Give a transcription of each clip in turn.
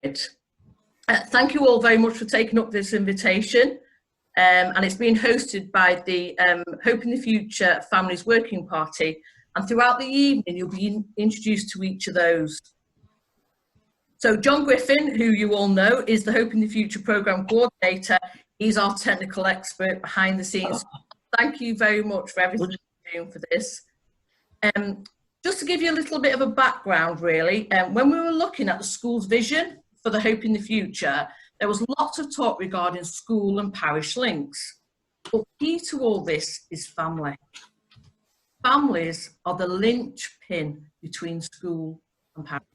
Thank you all very much for taking up this invitation, and it's being hosted by the Hope in the Future Families Working Party, and throughout the evening you'll be introduced to each of those. So John Griffin, who you all know, is the Hope in the Future Programme Coordinator. He's our technical expert behind the scenes. Thank you very much for everything you're doing for this. Just to give you a little bit of a background, really, when we were looking at the school's vision for the Hope in the Future, there was lots of talk regarding school and parish links. But key to all this is family. Families are the linchpin between school and parish.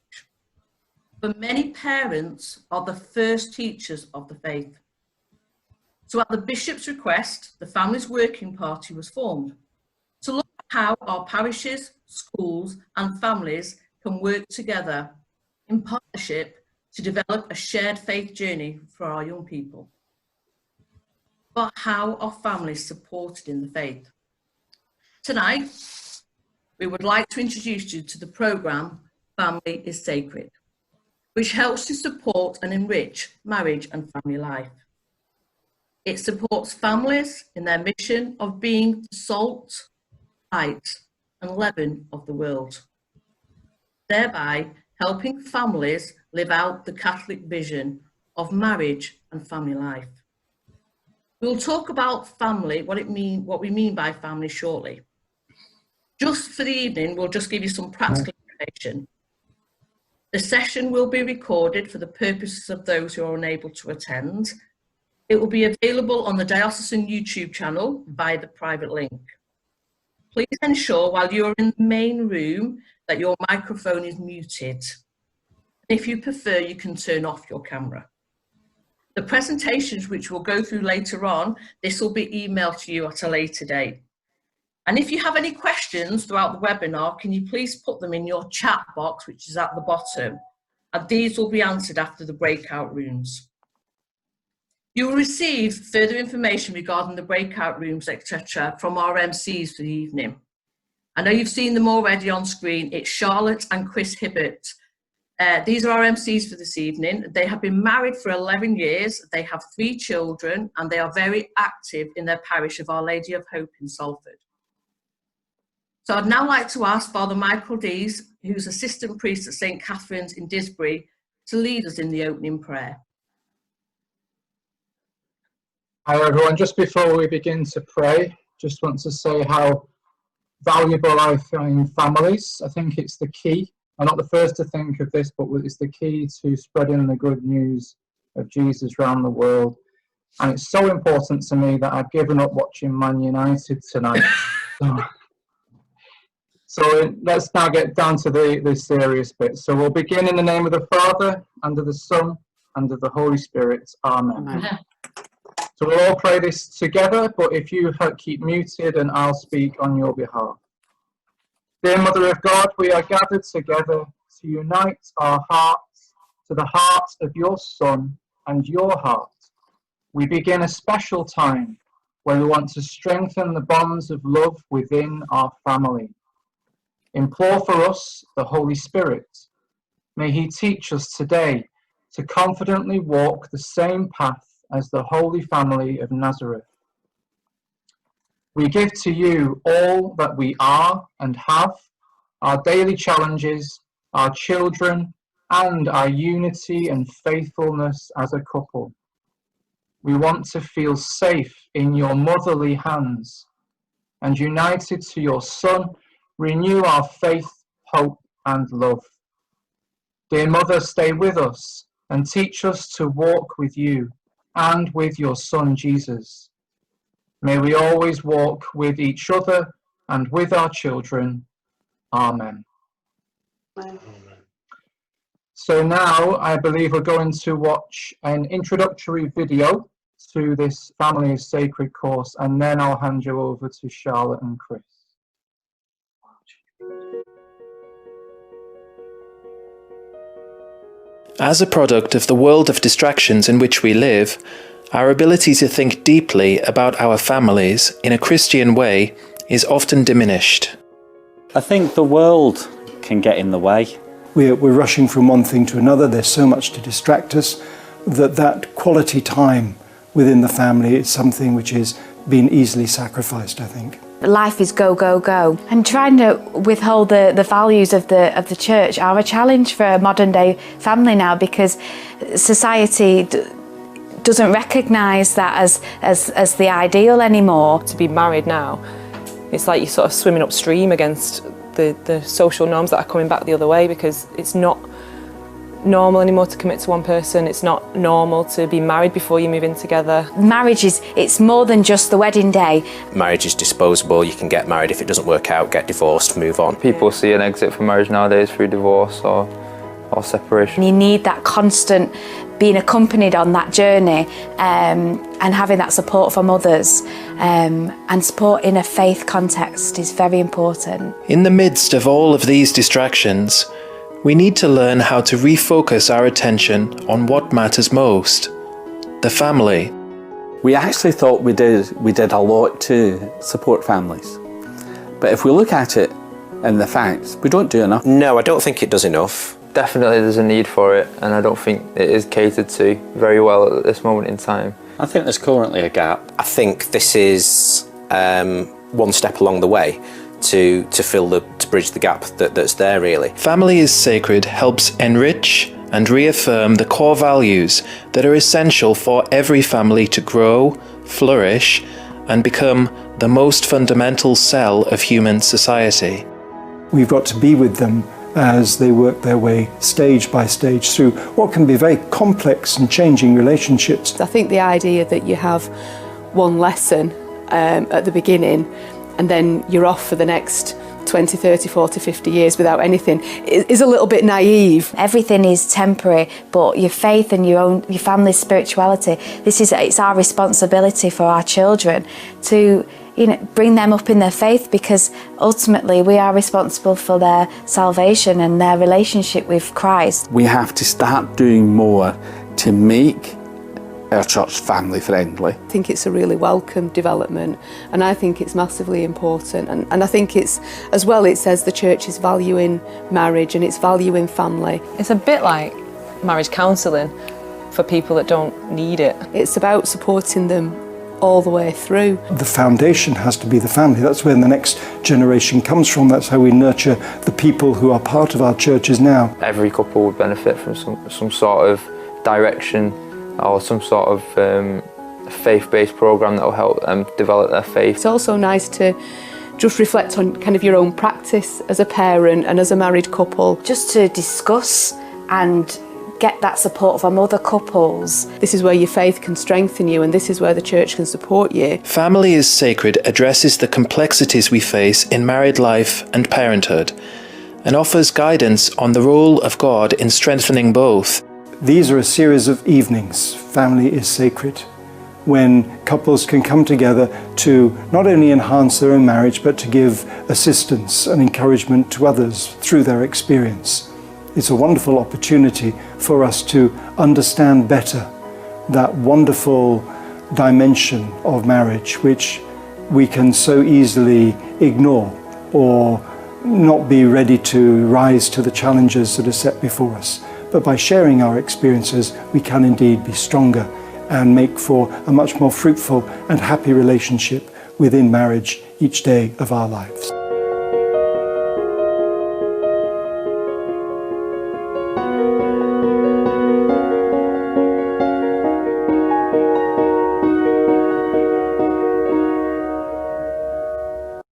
But many parents are the first teachers of the faith. So at the Bishop's request, the Families Working Party was formed to look at how our parishes, schools and families can work together in partnership to develop a shared faith journey for our young people. But how are families supported in the faith? Tonight, we would like to introduce you to the programme Family is Sacred, which helps to support and enrich marriage and family life. It supports families in their mission of being the salt, light and leaven of the world, thereby helping families live out the Catholic vision of marriage and family life. We'll talk about family, what we mean by family shortly. Just for the evening, we'll just give you some practical information. The session will be recorded for the purposes of those who are unable to attend. It will be available on the Diocesan YouTube channel via the private link. Please ensure while you are in the main room that your microphone is muted. If you prefer, you can turn off your camera. The presentations which we'll go through later on, this will be emailed to you at a later date. And if you have any questions throughout the webinar, can you please put them in your chat box, which is at the bottom, and these will be answered after the breakout rooms. You will receive further information regarding the breakout rooms, etc. from our MCs for the evening. I know you've seen them already on screen. It's Charlotte and Chris Hibbert. These are our MCs for this evening. They have been married for 11 years. They have 3 children and they are very active in their parish of Our Lady of Hope in Salford. So I'd now like to ask Father Michael Dees, who's assistant priest at St. Catherine's in Disbury, to lead us in the opening prayer. Hi everyone, just before we begin to pray, just want to say how valuable I find families. I think it's the key. I'm not the first to think of this, but it's the key to spreading the good news of Jesus around the world. And it's so important to me that I've given up watching Man United tonight. So let's now get down to the serious bit. So we'll begin in the name of the Father, and of the Son, and of the Holy Spirit. Amen. Amen. So we'll all pray this together, but if you keep muted and I'll speak on your behalf. Dear Mother of God, we are gathered together to unite our hearts to the heart of your Son and your heart. We begin a special time where we want to strengthen the bonds of love within our family. Implore for us the Holy Spirit. May he teach us today to confidently walk the same path as the Holy Family of Nazareth. We give to you all that we are and have, our daily challenges, our children, and our unity and faithfulness as a couple. We want to feel safe in your motherly hands, and united to your Son, renew our faith, hope, and love. Dear Mother, stay with us and teach us to walk with you and with your Son, Jesus. May we always walk with each other and with our children. Amen. Amen. So now I believe we're going to watch an introductory video to this Family is Sacred course, and then I'll hand you over to Charlotte and Chris. As a product of the world of distractions in which we live, our ability to think deeply about our families in a Christian way is often diminished. I think the world can get in the way. we're rushing from one thing to another. There's so much to distract us that quality time within the family is something which is being easily sacrificed, I think. Life is go, go, go. And trying to withhold the values of the church are a challenge for a modern day family now, because society doesn't recognise that as the ideal anymore. To be married now, it's like you're sort of swimming upstream against the social norms that are coming back the other way, because it's not normal anymore to commit to one person. It's not normal to be married before you move in together. Marriage it's more than just the wedding day. Marriage is disposable. You can get married. If it doesn't work out, get divorced, move on. People see an exit from marriage nowadays through divorce or separation. You need that constant being accompanied on that journey, and having that support from others, and support in a faith context is very important. In the midst of all of these distractions, we need to learn how to refocus our attention on what matters most: the family. We actually thought we did a lot to support families. But if we look at it in the facts, we don't do enough. No, I don't think it does enough. Definitely there's a need for it, and I don't think it is catered to very well at this moment in time. I think there's currently a gap. I think this is one step along the way to bridge the gap that's there, really. Family is Sacred helps enrich and reaffirm the core values that are essential for every family to grow, flourish, and become the most fundamental cell of human society. We've got to be with them as they work their way stage by stage through what can be very complex and changing relationships. I think the idea that you have one lesson at the beginning and then you're off for the next 20, 30, 40, 50 years without anything is a little bit naive. Everything is temporary, but your faith and your family's spirituality, it's our responsibility for our children to bring them up in their faith, because ultimately we are responsible for their salvation and their relationship with Christ. We have to start doing more to make our church family friendly. I think it's a really welcome development, and I think it's massively important, and I think it's, as well, it says the church is valuing marriage and it's valuing family. It's a bit like marriage counselling for people that don't need it. It's about supporting them all the way through. The foundation has to be the family. That's where the next generation comes from. That's how we nurture the people who are part of our churches now. Every couple would benefit from some sort of direction or some sort of faith-based programme that will help them develop their faith. It's also nice to just reflect on kind of your own practice as a parent and as a married couple. Just to discuss and get that support from other couples. This is where your faith can strengthen you, and this is where the church can support you. Family is Sacred addresses the complexities we face in married life and parenthood, and offers guidance on the role of God in strengthening both. These are a series of evenings, Family is Sacred, when couples can come together to not only enhance their own marriage, but to give assistance and encouragement to others through their experience. It's a wonderful opportunity for us to understand better that wonderful dimension of marriage, which we can so easily ignore or not be ready to rise to the challenges that are set before us. But by sharing our experiences, we can indeed be stronger and make for a much more fruitful and happy relationship within marriage each day of our lives.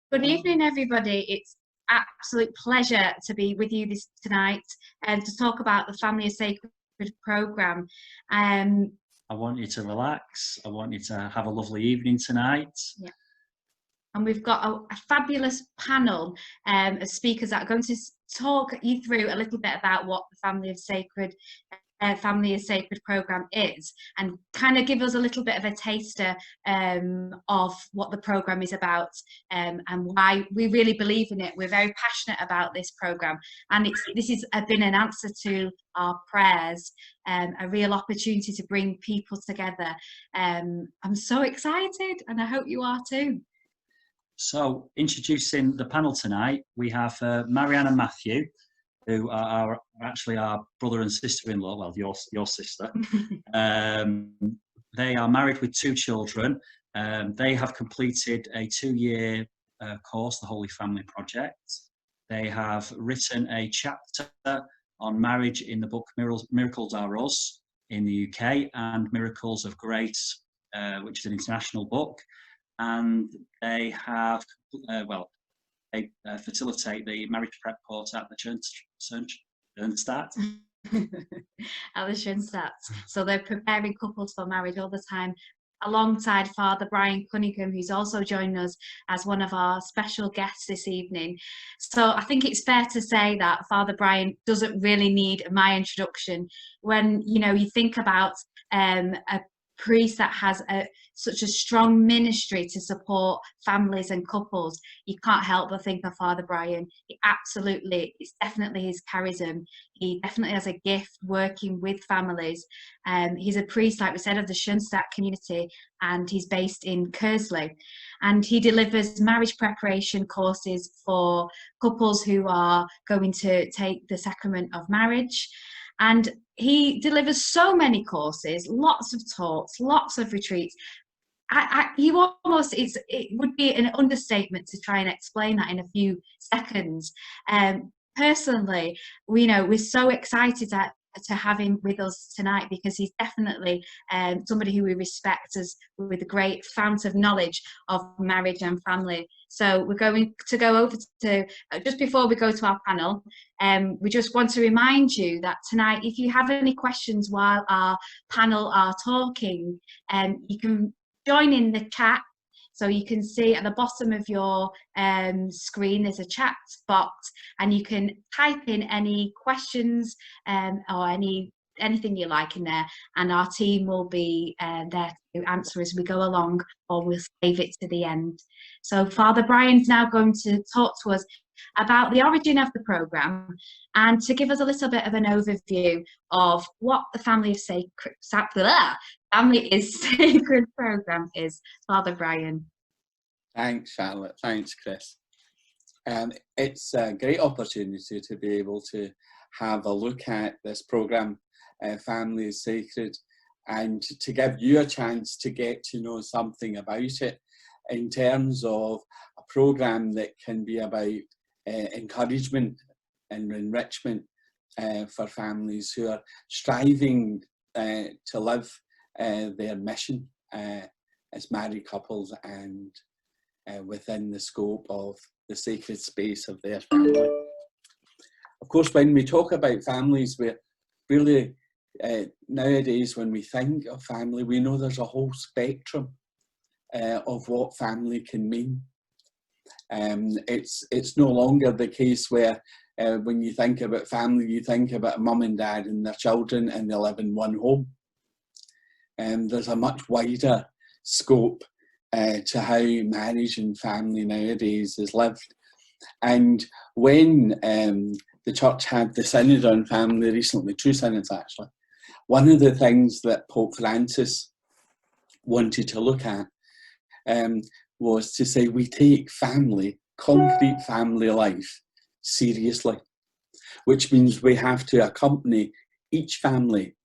Good evening, everybody. It's absolute pleasure to be with you tonight and to talk about the Family is Sacred programme. I want you to relax. I want you to have a lovely evening tonight. Yeah. And we've got a fabulous panel of speakers that are going to talk you through a little bit about what the Family is Sacred programme is, and kind of give us a little bit of a taster of what the programme is about, and why we really believe in it. We're very passionate about this programme, and this has been an answer to our prayers, a real opportunity to bring people together. I'm so excited, and I hope you are too. So, introducing the panel tonight, we have Marianne and Matthew. who are actually our brother and sister-in-law, well, your sister. They are married with 2 children. They have completed a 2-year course, the Holy Family Project. They have written a chapter on marriage in the book Miracles Are Us in the UK, and Miracles of Grace, which is an international book. And they have, they facilitate the marriage prep course at the Schoenstatt. At the Schoenstatt. So they're preparing couples for marriage all the time, alongside Father Brian Cunningham, who's also joined us as one of our special guests this evening. So I think it's fair to say that Father Brian doesn't really need my introduction. When, you know, you think about a priest that has such a strong ministry to support families and couples, you can't help but think of Father Brian. It's definitely his charism. He definitely has a gift working with families. He's a priest, like we said, of the Schoenstatt community, and he's based in Kearsley. And he delivers marriage preparation courses for couples who are going to take the sacrament of marriage. And he delivers so many courses, lots of talks, lots of retreats. It would be an understatement to try and explain that in a few seconds. Personally, we're so excited to have him with us tonight, because he's definitely somebody who we respect as with a great fount of knowledge of marriage and family. So we're going to go over to, just before we go to our panel, we just want to remind you that tonight, if you have any questions while our panel are talking, you can join in the chat. So you can see at the bottom of your screen, there's a chat box, and you can type in any questions or anything you like in there, and our team will be there to answer as we go along, or we'll save it to the end. So Father Brian's now going to talk to us about the origin of the programme, and to give us a little bit of an overview of what the Family is Sacred programme is. Father Brian. Thanks, Charlotte. Thanks, Chris. It's a great opportunity to be able to have a look at this programme, Family is Sacred, and to give you a chance to get to know something about it in terms of a programme that can be about encouragement and enrichment for families who are striving to live their mission as married couples, and within the scope of the sacred space of their family. Of course, when we talk about families, we're really, nowadays when we think of family, we know there's a whole spectrum of what family can mean. It's no longer the case where when you think about family, you think about a mum and dad and their children, and they live in one home. There's a much wider scope to how marriage and family nowadays is lived. And when the church had the synod on family recently, 2 synods actually, one of the things that Pope Francis wanted to look at was to say we take family, concrete family life, seriously, which means we have to accompany each family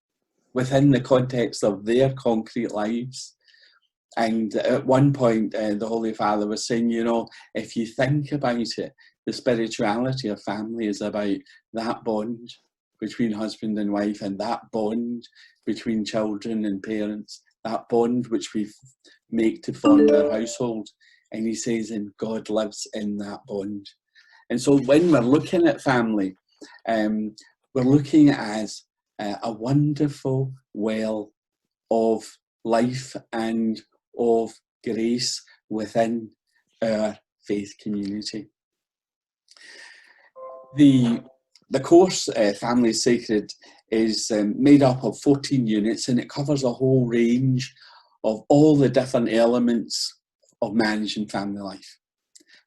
within the context of their concrete lives. And at one point, the Holy Father was saying, if you think about it, the spirituality of family is about that bond between husband and wife, and that bond between children and parents, that bond which we make to form their household. And he says, and God lives in that bond. And so when we're looking at family, we're looking at a wonderful well of life and of grace within our faith community. The course, Family is Sacred, is made up of 14 units, and it covers a whole range of all the different elements of managing family life.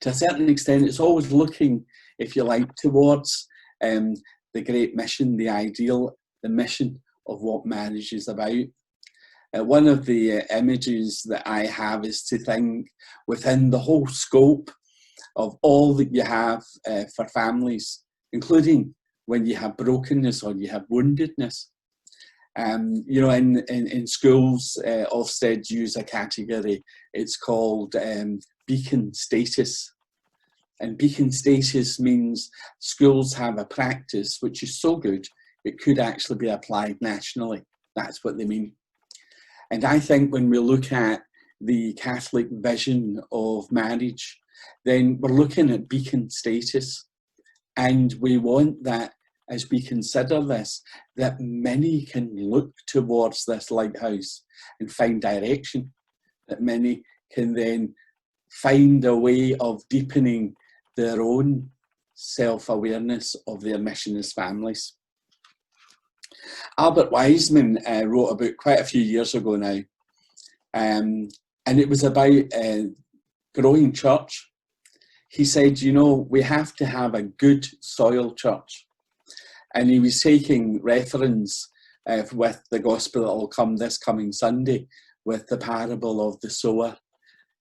To a certain extent, it's always looking, if you like, towards the great mission, the ideal, the mission of what marriage is about. One of the images that I have is to think within the whole scope of all that you have for families, including when you have brokenness or you have woundedness. You know, in schools, Ofsted use a category, it's called beacon status. And beacon status means schools have a practice which is so good, it could actually be applied nationally. That's what they mean. And I think when we look at the Catholic vision of marriage, then we're looking at beacon status. And we want that, as we consider this, that many can look towards this lighthouse and find direction, that many can then find a way of deepening their own self-awareness of their mission as families. Albert Wiseman wrote a book quite a few years ago now, and it was about growing church. He said, you know, we have to have a good soil church. And he was taking reference with the gospel that will come this coming Sunday, with the parable of the sower.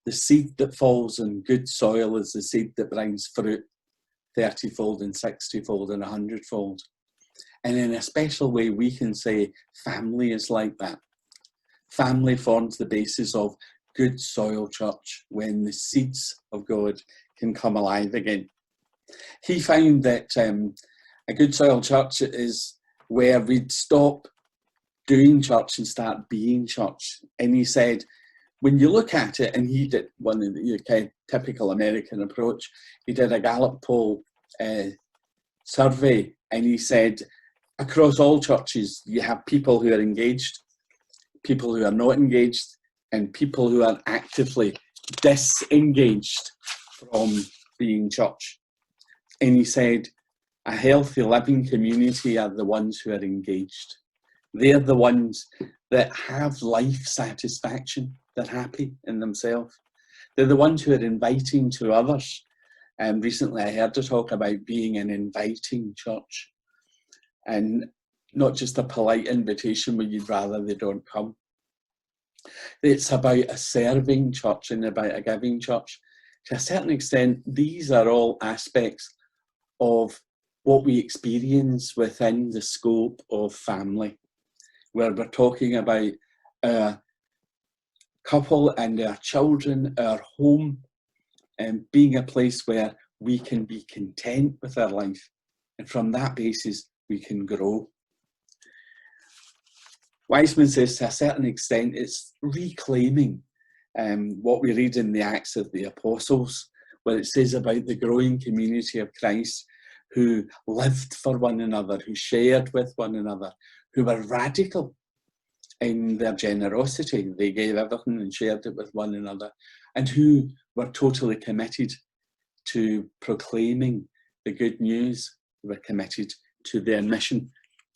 The seed that falls in good soil is the seed that brings fruit, 30-fold and 60-fold and 100-fold. And in a special way, we can say family is like that. Family forms the basis of good soil church, when the seeds of God can come alive again. He found that a good soil church is where we'd stop doing church and start being church. And he said, when you look at it, and he did one of the kind of typical American approach, he did a Gallup poll survey, and he said, across all churches, you have people who are engaged, people who are not engaged, and people who are actively disengaged from being church. And he said, a healthy living community are the ones who are engaged. They're the ones that have life satisfaction. They're happy in themselves. They're the ones who are inviting to others. And recently I heard a talk about being an inviting church, and not just a polite invitation where you'd rather they don't come. It's about a serving church and about a giving church. To a certain extent, these are all aspects of what we experience within the scope of family, where we're talking about our couple and our children, our home, and being a place where we can be content with our life. And from that basis, we can grow. Wiseman says, to a certain extent, it's reclaiming what we read in the Acts of the Apostles, where it says about the growing community of Christ who lived for one another, who shared with one another, who were radical in their generosity. They gave everything and shared it with one another, and who were totally committed to proclaiming the good news, were committed to their mission.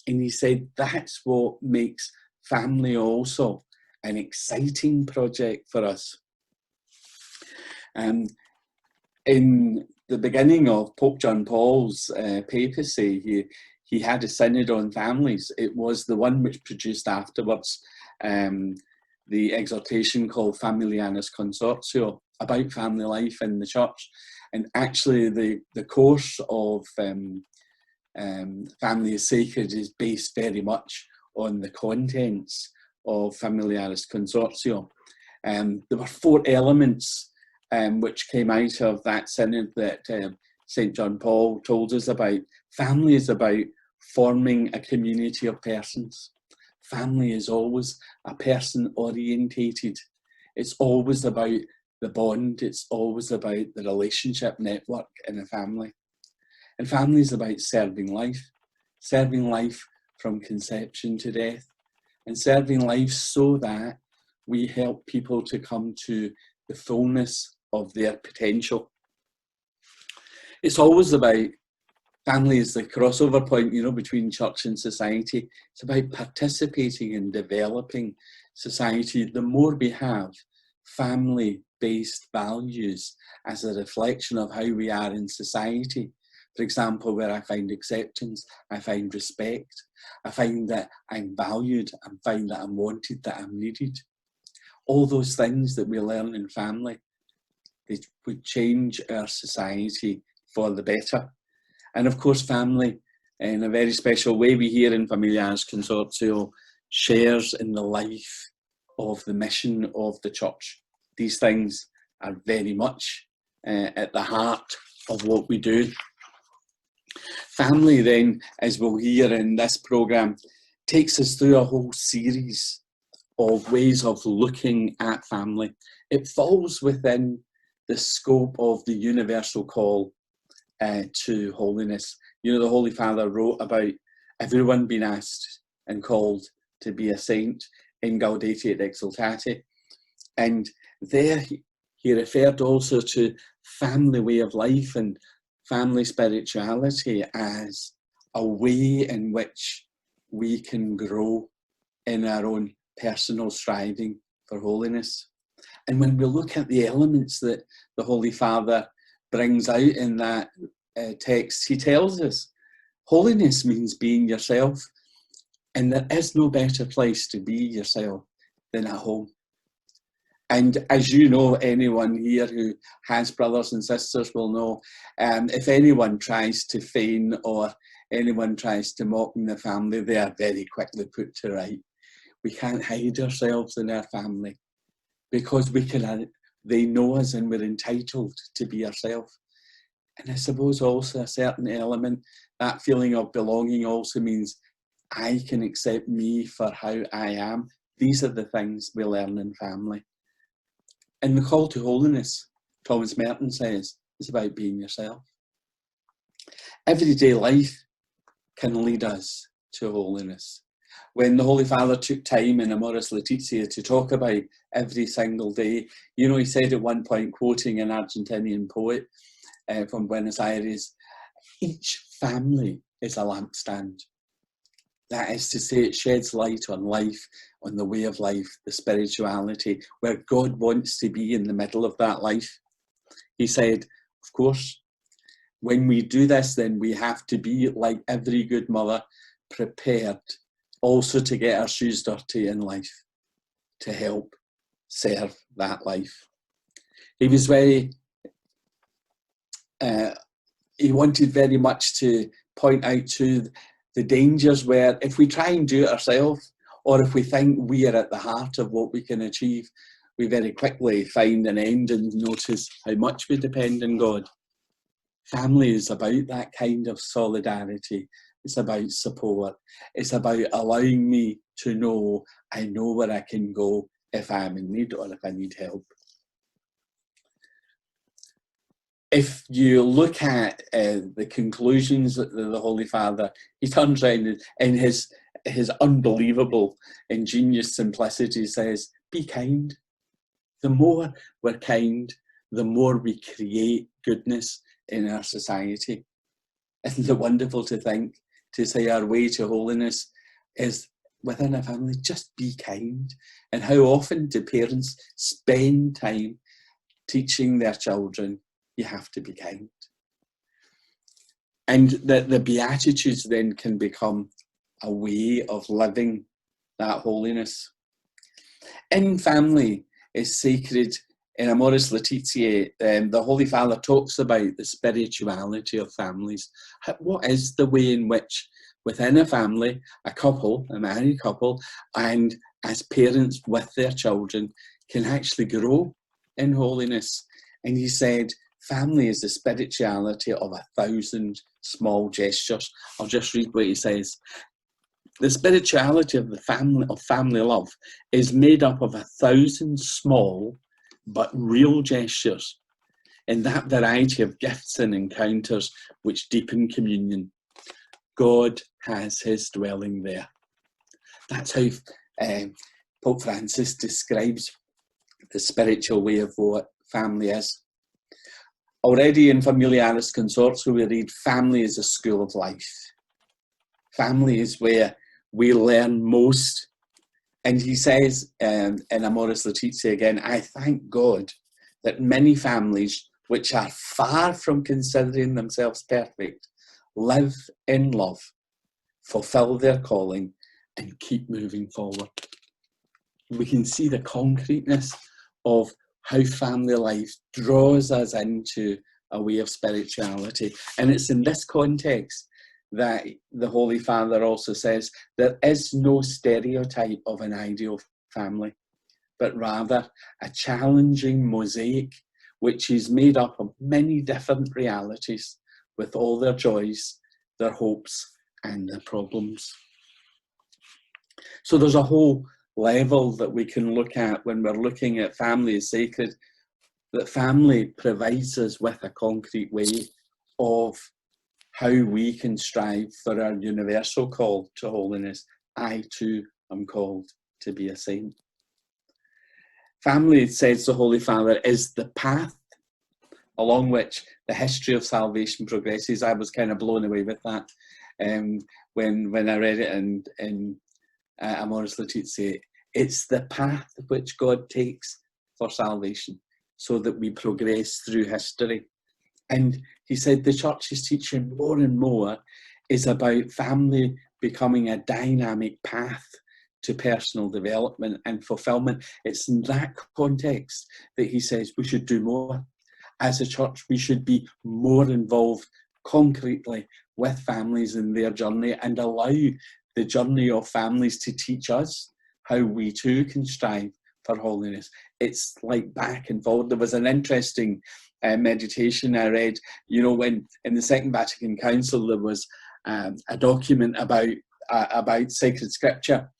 And he said that's what makes family also an exciting project for us. In the beginning of Pope John Paul's papacy, he had a synod on families. It was the one which produced afterwards the exhortation called Familiaris Consortio, about family life in the church. And actually the course of Family is Sacred is based very much on the contents of Familiaris Consortio. There were 4 elements which came out of that synod that St. John Paul told us about. Family is about forming a community of persons. Family is always a person orientated. It's always about the bond. It's always about the relationship network in a family. And family is about serving life from conception to death, and serving life so that we help people to come to the fullness of their potential. It's always about, family is the crossover point, you know, between church and society. It's about participating in developing society. The more we have family-based values as a reflection of how we are in society, for example, where I find acceptance, I find respect, I find that I'm valued, I find that I'm wanted, that I'm needed. All those things that we learn in family, they would change our society for the better. And of course, family in a very special way. We here in Familiaris Consortio shares in the life of the mission of the church. These things are very much at the heart of what we do. Family then, as we'll hear in this programme, takes us through a whole series of ways of looking at family. It falls within the scope of the universal call to holiness. You know, the Holy Father wrote about everyone being asked and called to be a saint in Gaudete et Exsultate. And there he referred also to family way of life and family spirituality as a way in which we can grow in our own personal striving for holiness. And when we look at the elements that the Holy Father brings out in that text, he tells us holiness means being yourself, and there is no better place to be yourself than at home. And as you know, anyone here who has brothers and sisters will know, if anyone tries to feign or anyone tries to mock in the family, they are very quickly put to right. We can't hide ourselves in our family because they know us and we're entitled to be ourselves. And I suppose also a certain element, that feeling of belonging also means I can accept me for how I am. These are the things we learn in family. And the call to holiness, Thomas Merton says, is about being yourself. Everyday life can lead us to holiness. When the Holy Father took time in Amoris Laetitia to talk about every single day, you know, he said at one point, quoting an Argentinian poet from Buenos Aires, each family is a lampstand. That is to say, it sheds light on life, on the way of life, the spirituality, where God wants to be in the middle of that life. He said, of course, when we do this, then we have to be, like every good mother, prepared also to get our shoes dirty in life, to help serve that life. He was very, he wanted very much to point out to the dangers where if we try and do it ourselves, or if we think we are at the heart of what we can achieve, we very quickly find an end and notice how much we depend on God. Family is about that kind of solidarity. It's about support. It's about allowing me to know I know where I can go if I'm in need or if I need help. If you look at the conclusions that the Holy Father, he turns around in his unbelievable, ingenious simplicity says, be kind. The more we're kind, the more we create goodness in our society. Isn't it wonderful to think, to say our way to holiness is within a family, just be kind. And how often do parents spend time teaching their children, you have to be kind. And the Beatitudes then can become a way of living that holiness. In family is sacred. In Amoris Laetitia, the Holy Father talks about the spirituality of families. What is the way in which within a family, a couple, a married couple, and as parents with their children can actually grow in holiness? And he said, family is the spirituality of 1,000 small gestures. I'll just read what he says. The spirituality of family love is made up of 1,000 small but real gestures, in that variety of gifts and encounters which deepen communion. God has his dwelling there. That's how Pope Francis describes the spiritual way of what family is. Already in Familiaris Consortio we read, family is a school of life. Family is where we learn most. And he says in Amoris Laetitia again, I thank God that many families which are far from considering themselves perfect live in love, fulfill their calling, and keep moving forward. We can see the concreteness of how family life draws us into a way of spirituality. And it's in this context that the Holy Father also says there is no stereotype of an ideal family, but rather a challenging mosaic which is made up of many different realities with all their joys, their hopes and their problems. So there's a whole level that we can look at when we're looking at family as sacred, that family provides us with a concrete way of how we can strive for our universal call to holiness. I too am called to be a saint. Family, says the Holy Father, is the path along which the history of salvation progresses. I was kind of blown away with that when I read it in Amoris Laetitia. It's the path which God takes for salvation so that we progress through history. And he said the Church's teaching more and more is about family becoming a dynamic path to personal development and fulfillment. It's in that context that he says we should do more. As a church, we should be more involved concretely with families in their journey and allow the journey of families to teach us how we too can strive for holiness. It's like back and forward. There was an interesting meditation I read, you know, when in the Second Vatican Council there was a document about sacred scripture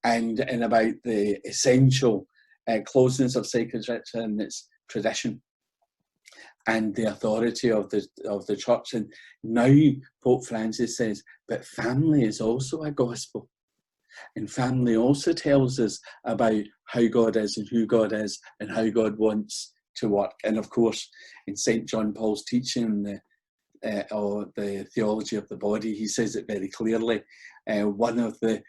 and about the essential closeness of sacred scripture and its tradition and the authority of the church. And now Pope Francis says, but family is also a gospel. And family also tells us about how God is and who God is and how God wants to work. And of course, in St. John Paul's teaching, the theology of the body, he says it very clearly. One of the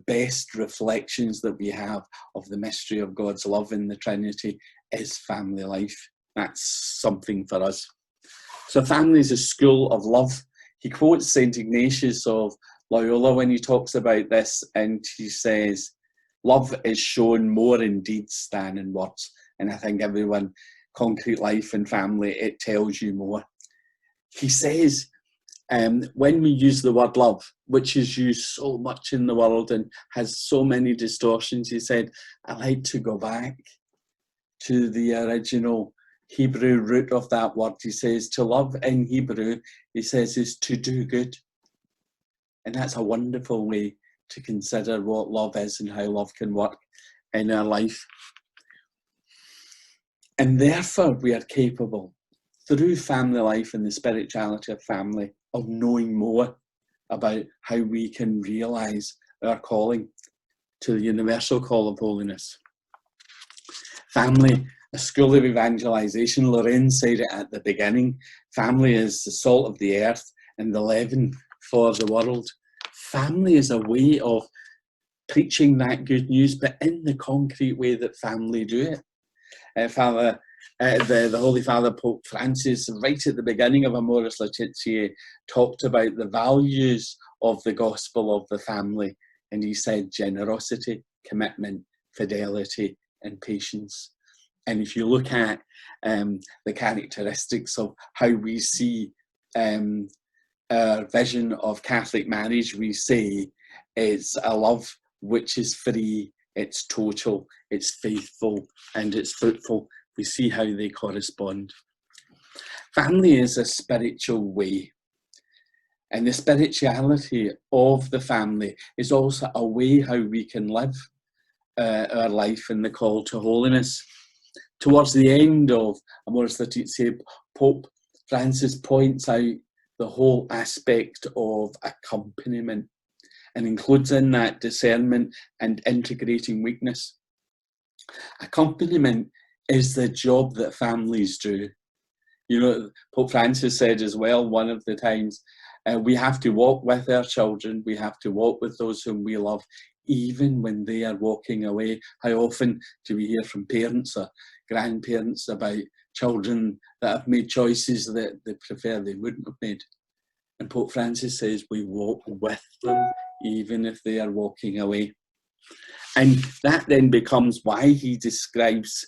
best reflections that we have of the mystery of God's love in the Trinity is family life. That's something for us. So family is a school of love. He quotes St. Ignatius of Loyola when he talks about this, and he says, love is shown more in deeds than in words. And I think everyone, concrete life and family, it tells you more. He says, when we use the word love, which is used so much in the world and has so many distortions, he said, I like to go back to the original Hebrew root of that word. He says to love in Hebrew, he says, is to do good. And that's a wonderful way to consider what love is and how love can work in our life. And therefore we are capable, through family life and the spirituality of family, of knowing more about how we can realise our calling to the universal call of holiness. Family, a school of evangelisation. Lorraine said it at the beginning. Family is the salt of the earth and the leaven for the world. Family is a way of preaching that good news, but in the concrete way that family do it. The Holy Father, Pope Francis, right at the beginning of Amoris Laetitia, talked about the values of the gospel of the family. And he said generosity, commitment, fidelity, and patience. And if you look at the characteristics of how we see our vision of Catholic marriage, we say it's a love which is free, it's total, it's faithful, and it's fruitful. We see how they correspond. Family is a spiritual way. And the spirituality of the family is also a way how we can live our life in the call to holiness. Towards the end of Amoris Laetitia, Pope Francis points out the whole aspect of accompaniment and includes in that discernment and integrating weakness. Accompaniment is the job that families do. You know, Pope Francis said as well, one of the times, we have to walk with our children, we have to walk with those whom we love, even when they are walking away. How often do we hear from parents or grandparents about children that have made choices that they prefer they wouldn't have made? And Pope Francis says we walk with them, even if they are walking away. And that then becomes why he describes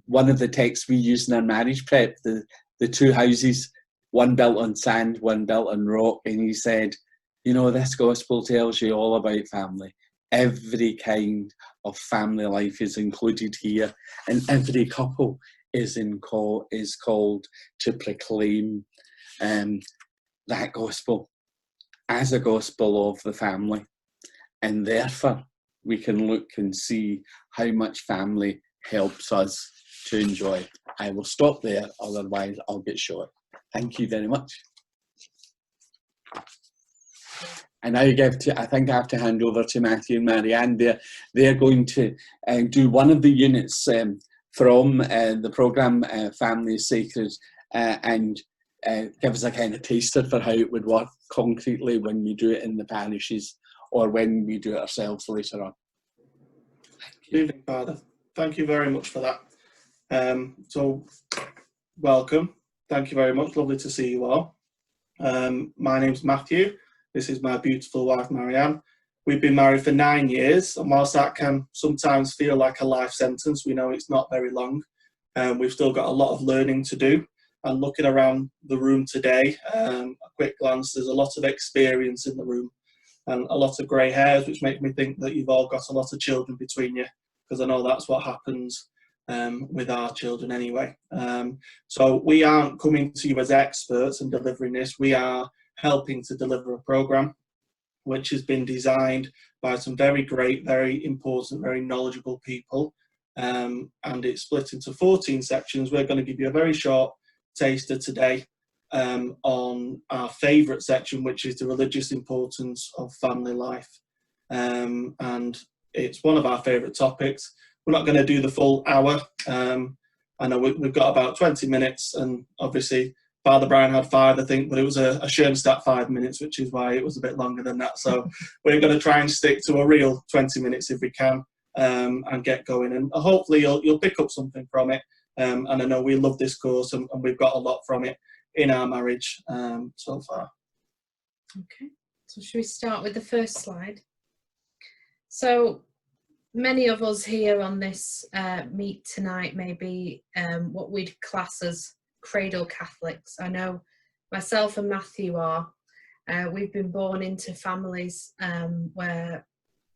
one of the texts we use in our marriage prep, the two houses one built on sand, one built on rock, and he said, you know, this gospel tells you all about family. Every kind of family life is included here, and every couple is called to proclaim that gospel as a gospel of the family. And therefore, we can look and see how much family helps us to enjoy. I will stop there, otherwise I'll get short. Thank you very much. And now I think I have to hand over to Matthew and Marianne. They're going to do one of the units from the programme Family is Sacred, and give us a kind of taster for how it would work concretely when we do it in the parishes or when we do it ourselves later on. Good evening, Father. Thank you very much for that. So, welcome. Thank you very much. Lovely to see you all. My name's Matthew. This is my beautiful wife, Marianne. We've been married for 9 years, and whilst that can sometimes feel like a life sentence, we know it's not very long. We've still got a lot of learning to do. And looking around the room today, a quick glance, there's a lot of experience in the room and a lot of grey hairs, which make me think that you've all got a lot of children between you, because I know that's what happens with our children anyway. So we aren't coming to you as experts and delivering this. We are helping to deliver a programme which has been designed by some very great, very important, very knowledgeable people. And it's split into 14 sections. We're going to give you a very short taster today on our favourite section, which is the religious importance of family life. And it's one of our favourite topics. We're not going to do the full hour. I know we've got about 20 minutes, and obviously Father Brian had 5, I think, but it was a Schoenstatt 5 minutes, which is why it was a bit longer than that. So we're going to try and stick to a real 20 minutes if we can, and get going. And hopefully you'll pick up something from it. And I know we love this course, and we've got a lot from it in our marriage so far. Okay, so should we start with the first slide? So many of us here on this meet tonight may be what we'd class as cradle Catholics. I know myself and Matthew are. We've been born into families where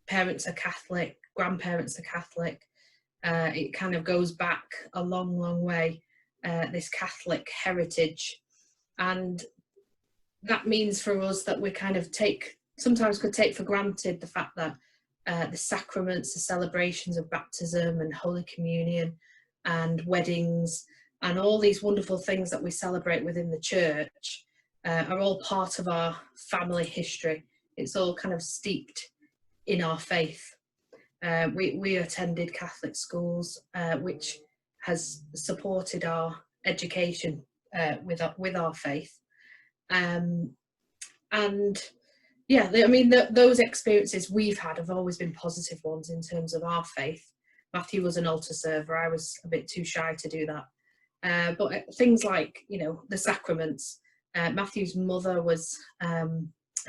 parents are Catholic, grandparents are Catholic. It kind of goes back a long, long way, this Catholic heritage. And that means for us that we kind of sometimes could take for granted the fact that the sacraments, the celebrations of baptism and Holy Communion and weddings and all these wonderful things that we celebrate within the church are all part of our family history. It's all kind of steeped in our faith. We attended Catholic schools, which has supported our education with our faith. And yeah, I mean, those experiences we've had have always been positive ones in terms of our faith. Matthew was an altar server. I was a bit too shy to do that. But things like, you know, the sacraments. Matthew's mother was a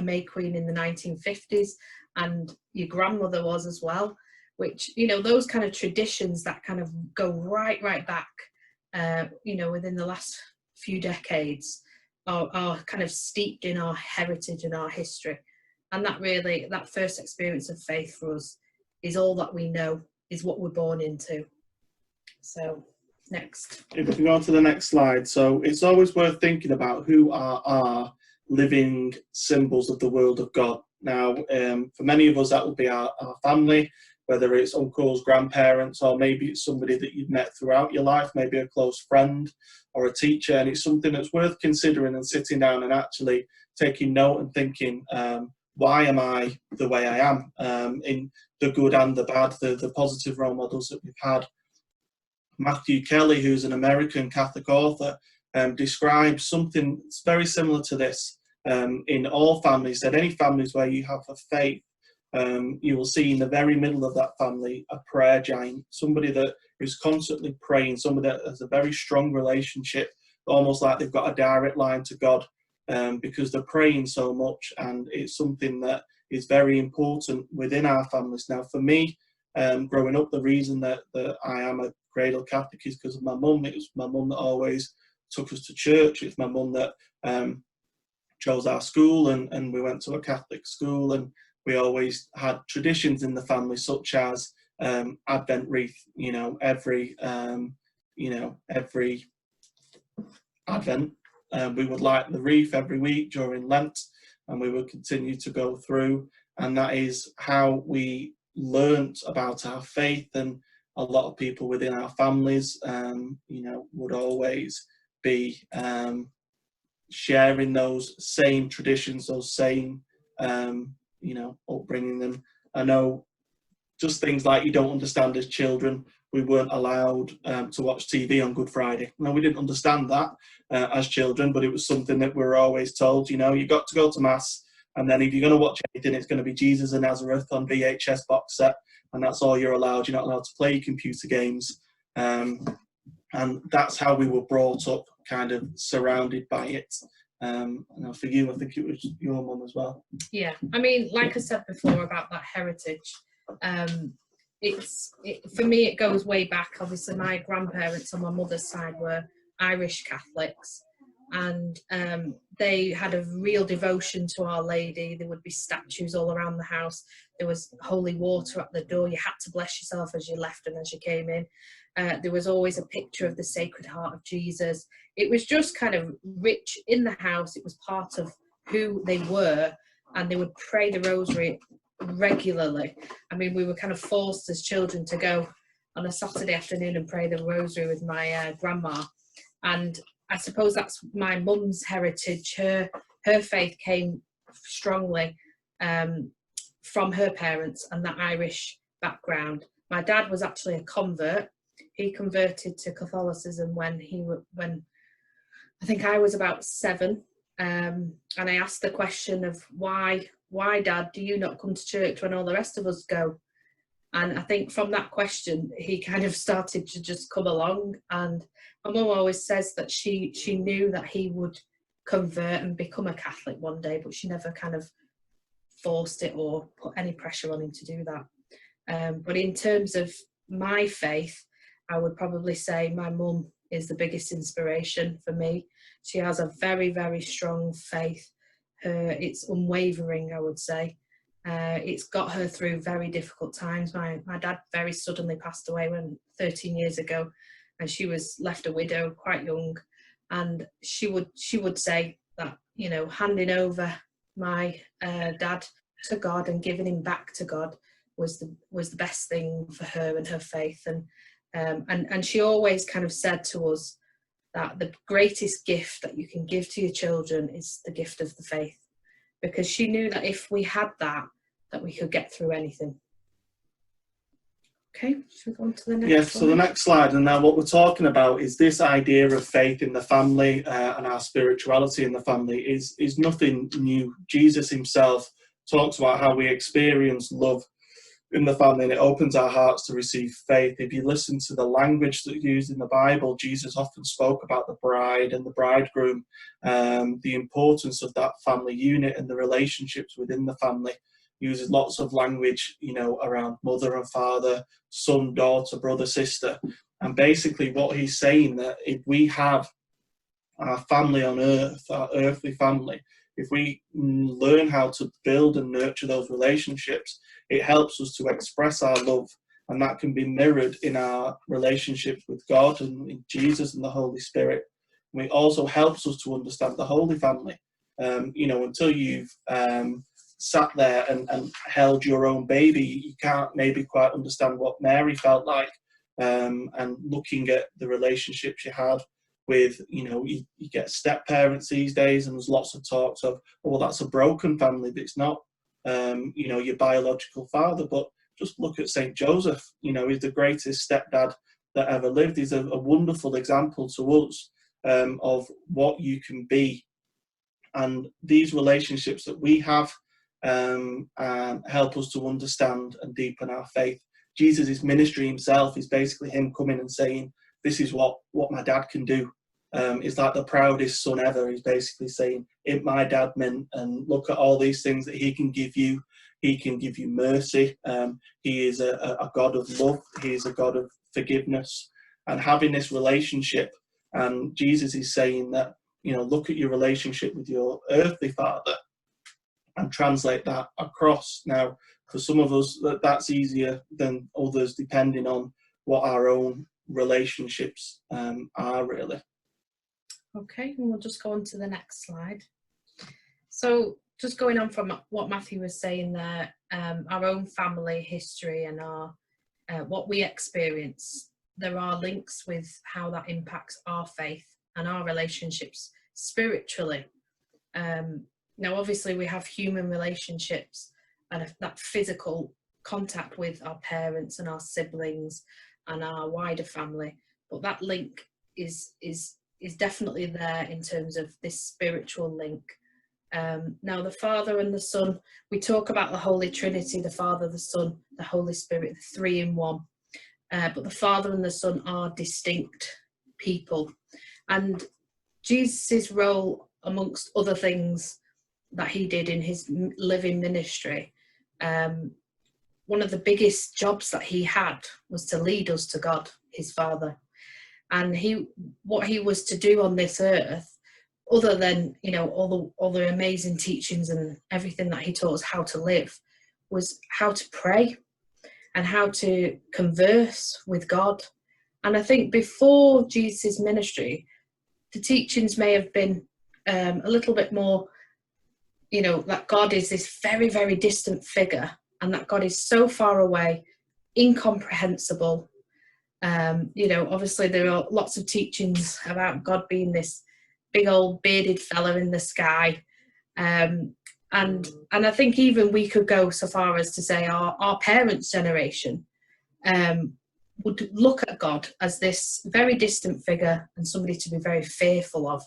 May Queen in the 1950s, and your grandmother was as well, which, you know, those kind of traditions that kind of go right back, you know, within the last few decades are kind of steeped in our heritage and our history. And that first experience of faith for us is all that we know, is what we're born into. So next. If we can go on to the next slide. So it's always worth thinking about who are our living symbols of the world of God. Now, for many of us, that will be our family, whether it's uncles, grandparents, or maybe it's somebody that you've met throughout your life, maybe a close friend or a teacher. And it's something that's worth considering and sitting down and actually taking note and thinking, why am I the way I am, in the good and the bad, the positive role models that we've had. Matthew Kelly, who's an American Catholic author, describes something very similar to this in all families, that any families where you have a faith, you will see in the very middle of that family a prayer giant, somebody that is constantly praying, somebody that has a very strong relationship, almost like they've got a direct line to God, because they're praying so much, and it's something that is very important within our families. Now, for me, growing up, the reason that I am a cradle Catholic is because of my mum. It was my mum that always took us to church. It's my mum that chose our school, and we went to a Catholic school, and we always had traditions in the family, such as Advent wreath. Every Advent, we would light the wreath every week during Lent, and we would continue to go through. And that is how we learnt about our faith. And a lot of people within our families, would always be sharing those same traditions, those same, upbringing them. I know just things like you don't understand as children. We weren't allowed to watch TV on Good Friday. No, we didn't understand that as children, but it was something that we were always told, you got to go to Mass, and then if you're going to watch anything, it's going to be Jesus of Nazareth on VHS box set, and that's all you're allowed. You're not allowed to play computer games. And that's how we were brought up, kind of surrounded by it. For you, I think it was your mum as well. Yeah, I mean, like I said before about that heritage, for me it goes way back. Obviously my grandparents on my mother's side were Irish Catholics, and they had a real devotion to Our Lady. There would be statues all around the house. There was holy water at the door. You had to bless yourself as you left and as you came in. There was always a picture of the Sacred Heart of Jesus. It was just kind of rich in the house. It was part of who they were, and they would pray the rosary regularly. I mean, we were kind of forced as children to go on a Saturday afternoon and pray the rosary with my grandma. And I suppose that's my mum's heritage. Her faith came strongly from her parents and that Irish background. My dad was actually a convert. He converted to Catholicism when I think I was about 7, and I asked the question of why, Dad, do you not come to church when all the rest of us go? And I think from that question, he kind of started to just come along. And my mum always says that she knew that he would convert and become a Catholic one day, but she never kind of forced it or put any pressure on him to do that. But in terms of my faith, I would probably say my mum is the biggest inspiration for me. She has a very, very strong faith. It's unwavering, I would say. It's got her through very difficult times. My dad very suddenly passed away 13 years ago, and she was left a widow quite young. And she would say that, handing over my dad to God and giving him back to God was the best thing for her and her faith. And she always kind of said to us that the greatest gift that you can give to your children is the gift of the faith, because she knew that if we had that we could get through anything. Okay, should we go on to the next Yes, so the next slide, and now what we're talking about is this idea of faith in the family and our spirituality in the family is nothing new. Jesus himself talks about how we experience love in the family, and it opens our hearts to receive faith. If you listen to the language that's used in the Bible, Jesus often spoke about the bride and the bridegroom, the importance of that family unit and the relationships within the family. Uses lots of language, around mother and father, son, daughter, brother, sister. And basically what he's saying, that if we have our family on earth, our earthly family, if we learn how to build and nurture those relationships, it helps us to express our love, and that can be mirrored in our relationships with God and in Jesus and the Holy Spirit. And it also helps us to understand the Holy Family. Until you've sat there and held your own baby, you can't maybe quite understand what Mary felt like, and looking at the relationships you had with, you get step parents these days, and there's lots of talks of, well, that's a broken family, but it's not, your biological father. But just look at St. Joseph, he's the greatest stepdad that ever lived. He's a wonderful example to us of what you can be. And these relationships that we have help us to understand and deepen our faith. Jesus' ministry himself is basically him coming and saying, this is what my dad can do. It's like the proudest son ever. He's basically saying, it my dad meant, and look at all these things that he can give you. He can give you mercy. He is a God of love. He is a God of forgiveness. And having this relationship And Jesus is saying that, you know, look at your relationship with your earthly father and translate that across. Now, for some of us, that's easier than others, depending on what our own relationships are, really. Okay, and we'll just go on to the next slide. So just going on from what Matthew was saying there, our own family history and our what we experience, there are links with how that impacts our faith and our relationships spiritually. Now, obviously, we have human relationships and that physical contact with our parents and our siblings and our wider family, but that link is definitely there in terms of this spiritual link. Now, the Father and the Son, we talk about the Holy Trinity, the Father, the Son, the Holy Spirit, the three in one. But the Father and the Son are distinct people. And Jesus' role, amongst other things that he did in his living ministry, one of the biggest jobs that he had was to lead us to God, his Father. And what he was to do on this earth, other than, you know, all the amazing teachings and everything that he taught us how to live, was how to pray and how to converse with God. And I think before Jesus' ministry, the teachings may have been a little bit more, you know, that God is this very, very distant figure and that God is so far away, incomprehensible. You know, obviously there are lots of teachings about God being this big old bearded fella in the sky. And I think even we could go so far as to say our parents' generation would look at God as this very distant figure and somebody to be very fearful of.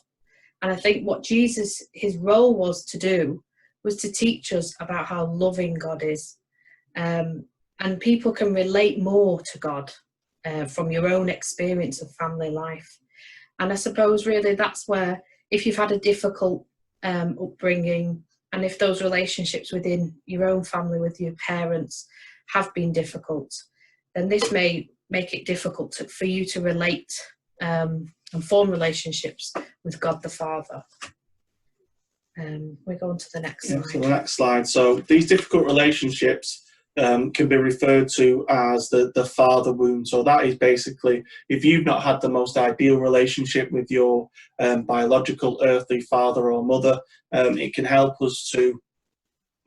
And I think what Jesus, his role was to do, was to teach us about how loving God is. And people can relate more to God from your own experience of family life. And I suppose really that's where, if you've had a difficult upbringing, and if those relationships within your own family with your parents have been difficult, then this may make it difficult for you to relate and form relationships with God the Father. We go on to the next slide. So the next slide. So these difficult relationships can be referred to as the father wound. So that is basically, if you've not had the most ideal relationship with your biological earthly father or mother, it can help us to,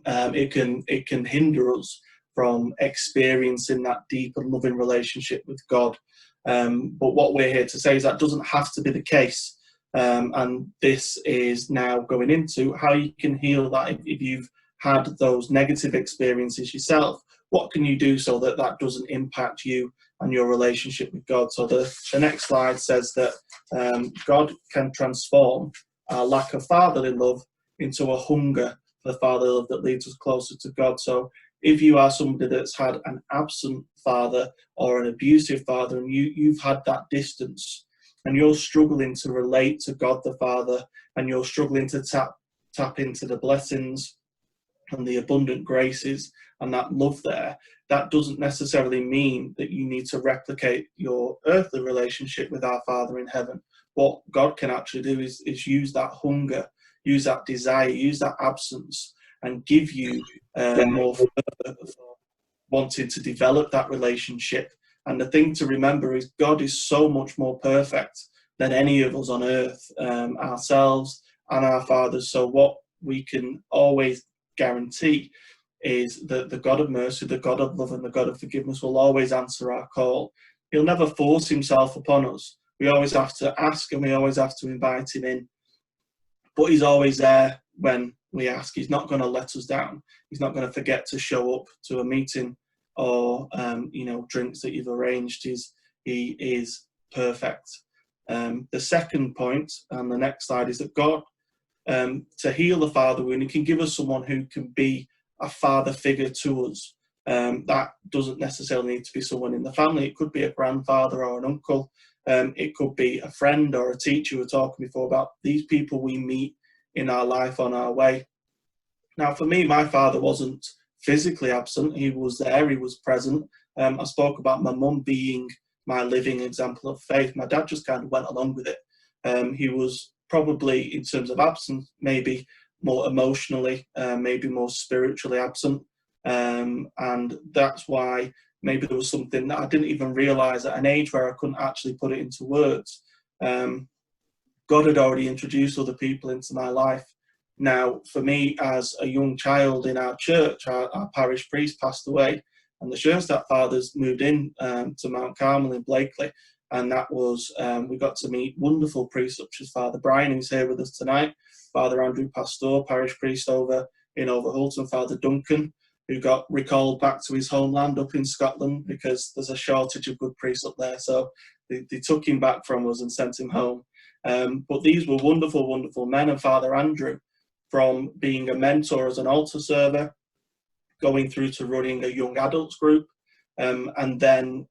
it can hinder us from experiencing that deep and loving relationship with God. But what we're here to say is that doesn't have to be the case. And this is now going into how you can heal that. If you've had those negative experiences yourself, what can you do so that that doesn't impact you and your relationship with God? So the next slide says that God can transform our lack of fatherly love into a hunger for the fatherly love that leads us closer to God. So if you are somebody that's had an absent father or an abusive father, and you've had that distance, and you're struggling to relate to God the Father, and you're struggling to tap into the blessings and the abundant graces and that love there, that doesn't necessarily mean that you need to replicate your earthly relationship with our Father in heaven. What God can actually do is use that hunger, use that desire, use that absence, and give you more further for wanting to develop that relationship. And the thing to remember is God is so much more perfect than any of us on earth, ourselves and our fathers. So what we can always guarantee is that the God of mercy, the God of love and the God of forgiveness will always answer our call. He'll never force himself upon us. We always have to ask and we always have to invite him in. But he's always there when we ask. He's not going to let us down. He's not going to forget to show up to a meeting or drinks that you've arranged. He is perfect. The second point, and the next slide, is that God, to heal the father wound, he can give us someone who can be a father figure to us. That doesn't necessarily need to be someone in the family. It could be a grandfather or an uncle. It could be a friend or a teacher. We were talking before about these people we meet in our life on our way. Now, for me, my father wasn't physically absent. He was there, he was present. I spoke about my mum being my living example of faith. My dad just kind of went along with it. He was probably, in terms of absence, maybe more emotionally, maybe more spiritually absent. And that's why maybe there was something that I didn't even realise at an age where I couldn't actually put it into words. God had already introduced other people into my life. Now, for me, as a young child in our church, our parish priest passed away, and the Schoenstatt fathers moved in to Mount Carmel in Blakely. And that was, we got to meet wonderful priests such as Father Brian, who's here with us tonight, Father Andrew Pastor, parish priest over in Overholt, and Father Duncan, who got recalled back to his homeland up in Scotland because there's a shortage of good priests up there. So they took him back from us and sent him home. But these were wonderful, wonderful men. And Father Andrew, from being a mentor as an altar server, going through to running a young adults group, and then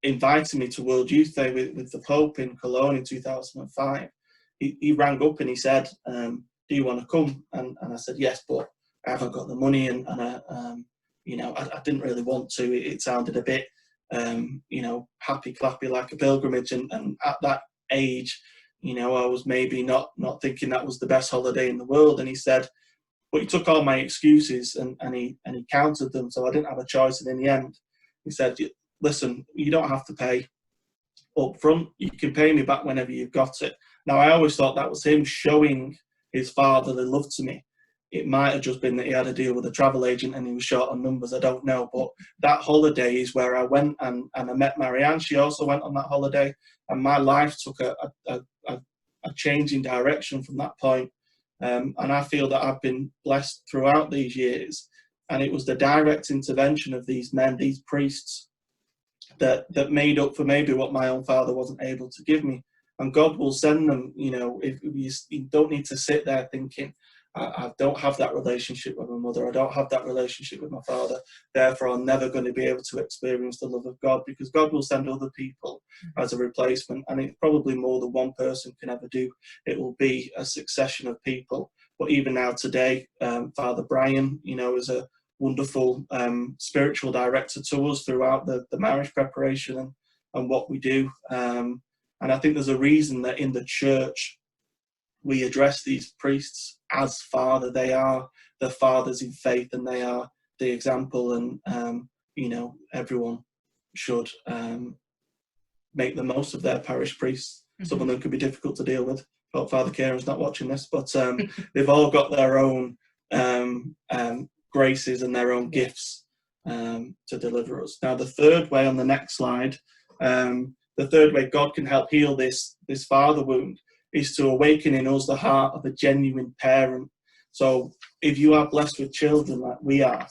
inviting me to World Youth Day with the Pope in Cologne in 2005. He rang up and he said, do you want to come? And I said, yes, but I haven't got the money, and you know, I didn't really want to. It sounded a bit, you know, happy clappy like a pilgrimage, and at that age, you know, I was maybe not thinking that was the best holiday in the world. And he said, but he took all my excuses and he counted them, so I didn't have a choice. And in the end, he said, listen, you don't have to pay up front. You can pay me back whenever you've got it. Now, I always thought that was him showing his fatherly love to me. It might have just been that he had a deal with a travel agent and he was short on numbers, I don't know. But that holiday is where I went and I met Marianne. She also went on that holiday, and my life took a change in direction from that point. And I feel that I've been blessed throughout these years. And it was the direct intervention of these men, these priests, that made up for maybe what my own father wasn't able to give me. And God will send them, you know, if you don't need to sit there thinking, I don't have that relationship with my mother, I don't have that relationship with my father, therefore I'm never going to be able to experience the love of God, because God will send other people as a replacement, and it's probably more than one person can ever do. It will be a succession of people. But even now today, Father Brian, you know, is a wonderful spiritual director to us throughout the marriage preparation and what we do. And I think there's a reason that in the church we address these priests as father. They are the fathers in faith, and they are the example, and you know, everyone should make the most of their parish priests. Some of them can be difficult to deal with. I hope Father Kieran's not watching this, but they've all got their own graces and their own gifts to deliver us. Now, the third way on the next slide, the third way God can help heal this father wound is to awaken in us the heart of a genuine parent. So if you are blessed with children like we are,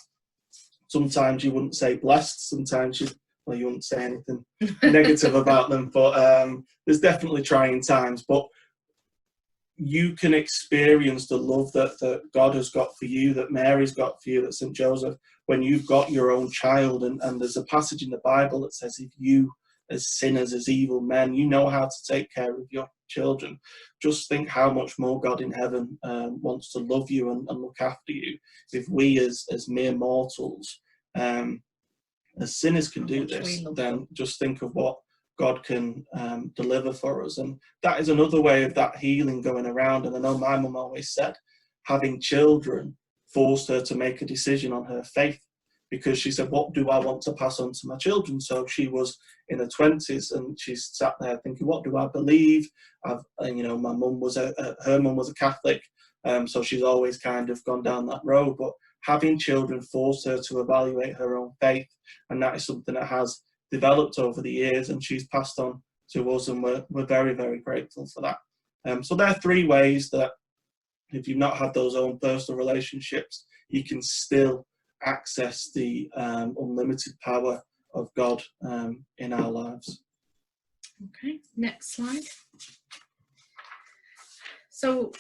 sometimes you wouldn't say blessed, sometimes you wouldn't say anything negative about them, but there's definitely trying times. But you can experience the love that God has got for you, that Mary's got for you, that St. Joseph, when you've got your own child. And there's a passage in the Bible that says, if you as sinners, as evil men, you know how to take care of your children, just think how much more God in heaven wants to love you and look after you. If we as mere mortals, as sinners, can do this, then just think of what God can deliver for us. And that is another way of that healing going around. And I know my mum always said having children forced her to make a decision on her faith, because she said, what do I want to pass on to my children? So she was in her 20s and she sat there thinking, what do I believe? You know, my mum was her mum was a Catholic, so she's always kind of gone down that road. But having children forced her to evaluate her own faith, and that is something that has developed over the years, and she's passed on to us, and we're very, very grateful for that. So there are three ways that if you've not had those own personal relationships, you can still access the unlimited power of God in our lives. Okay, next slide. So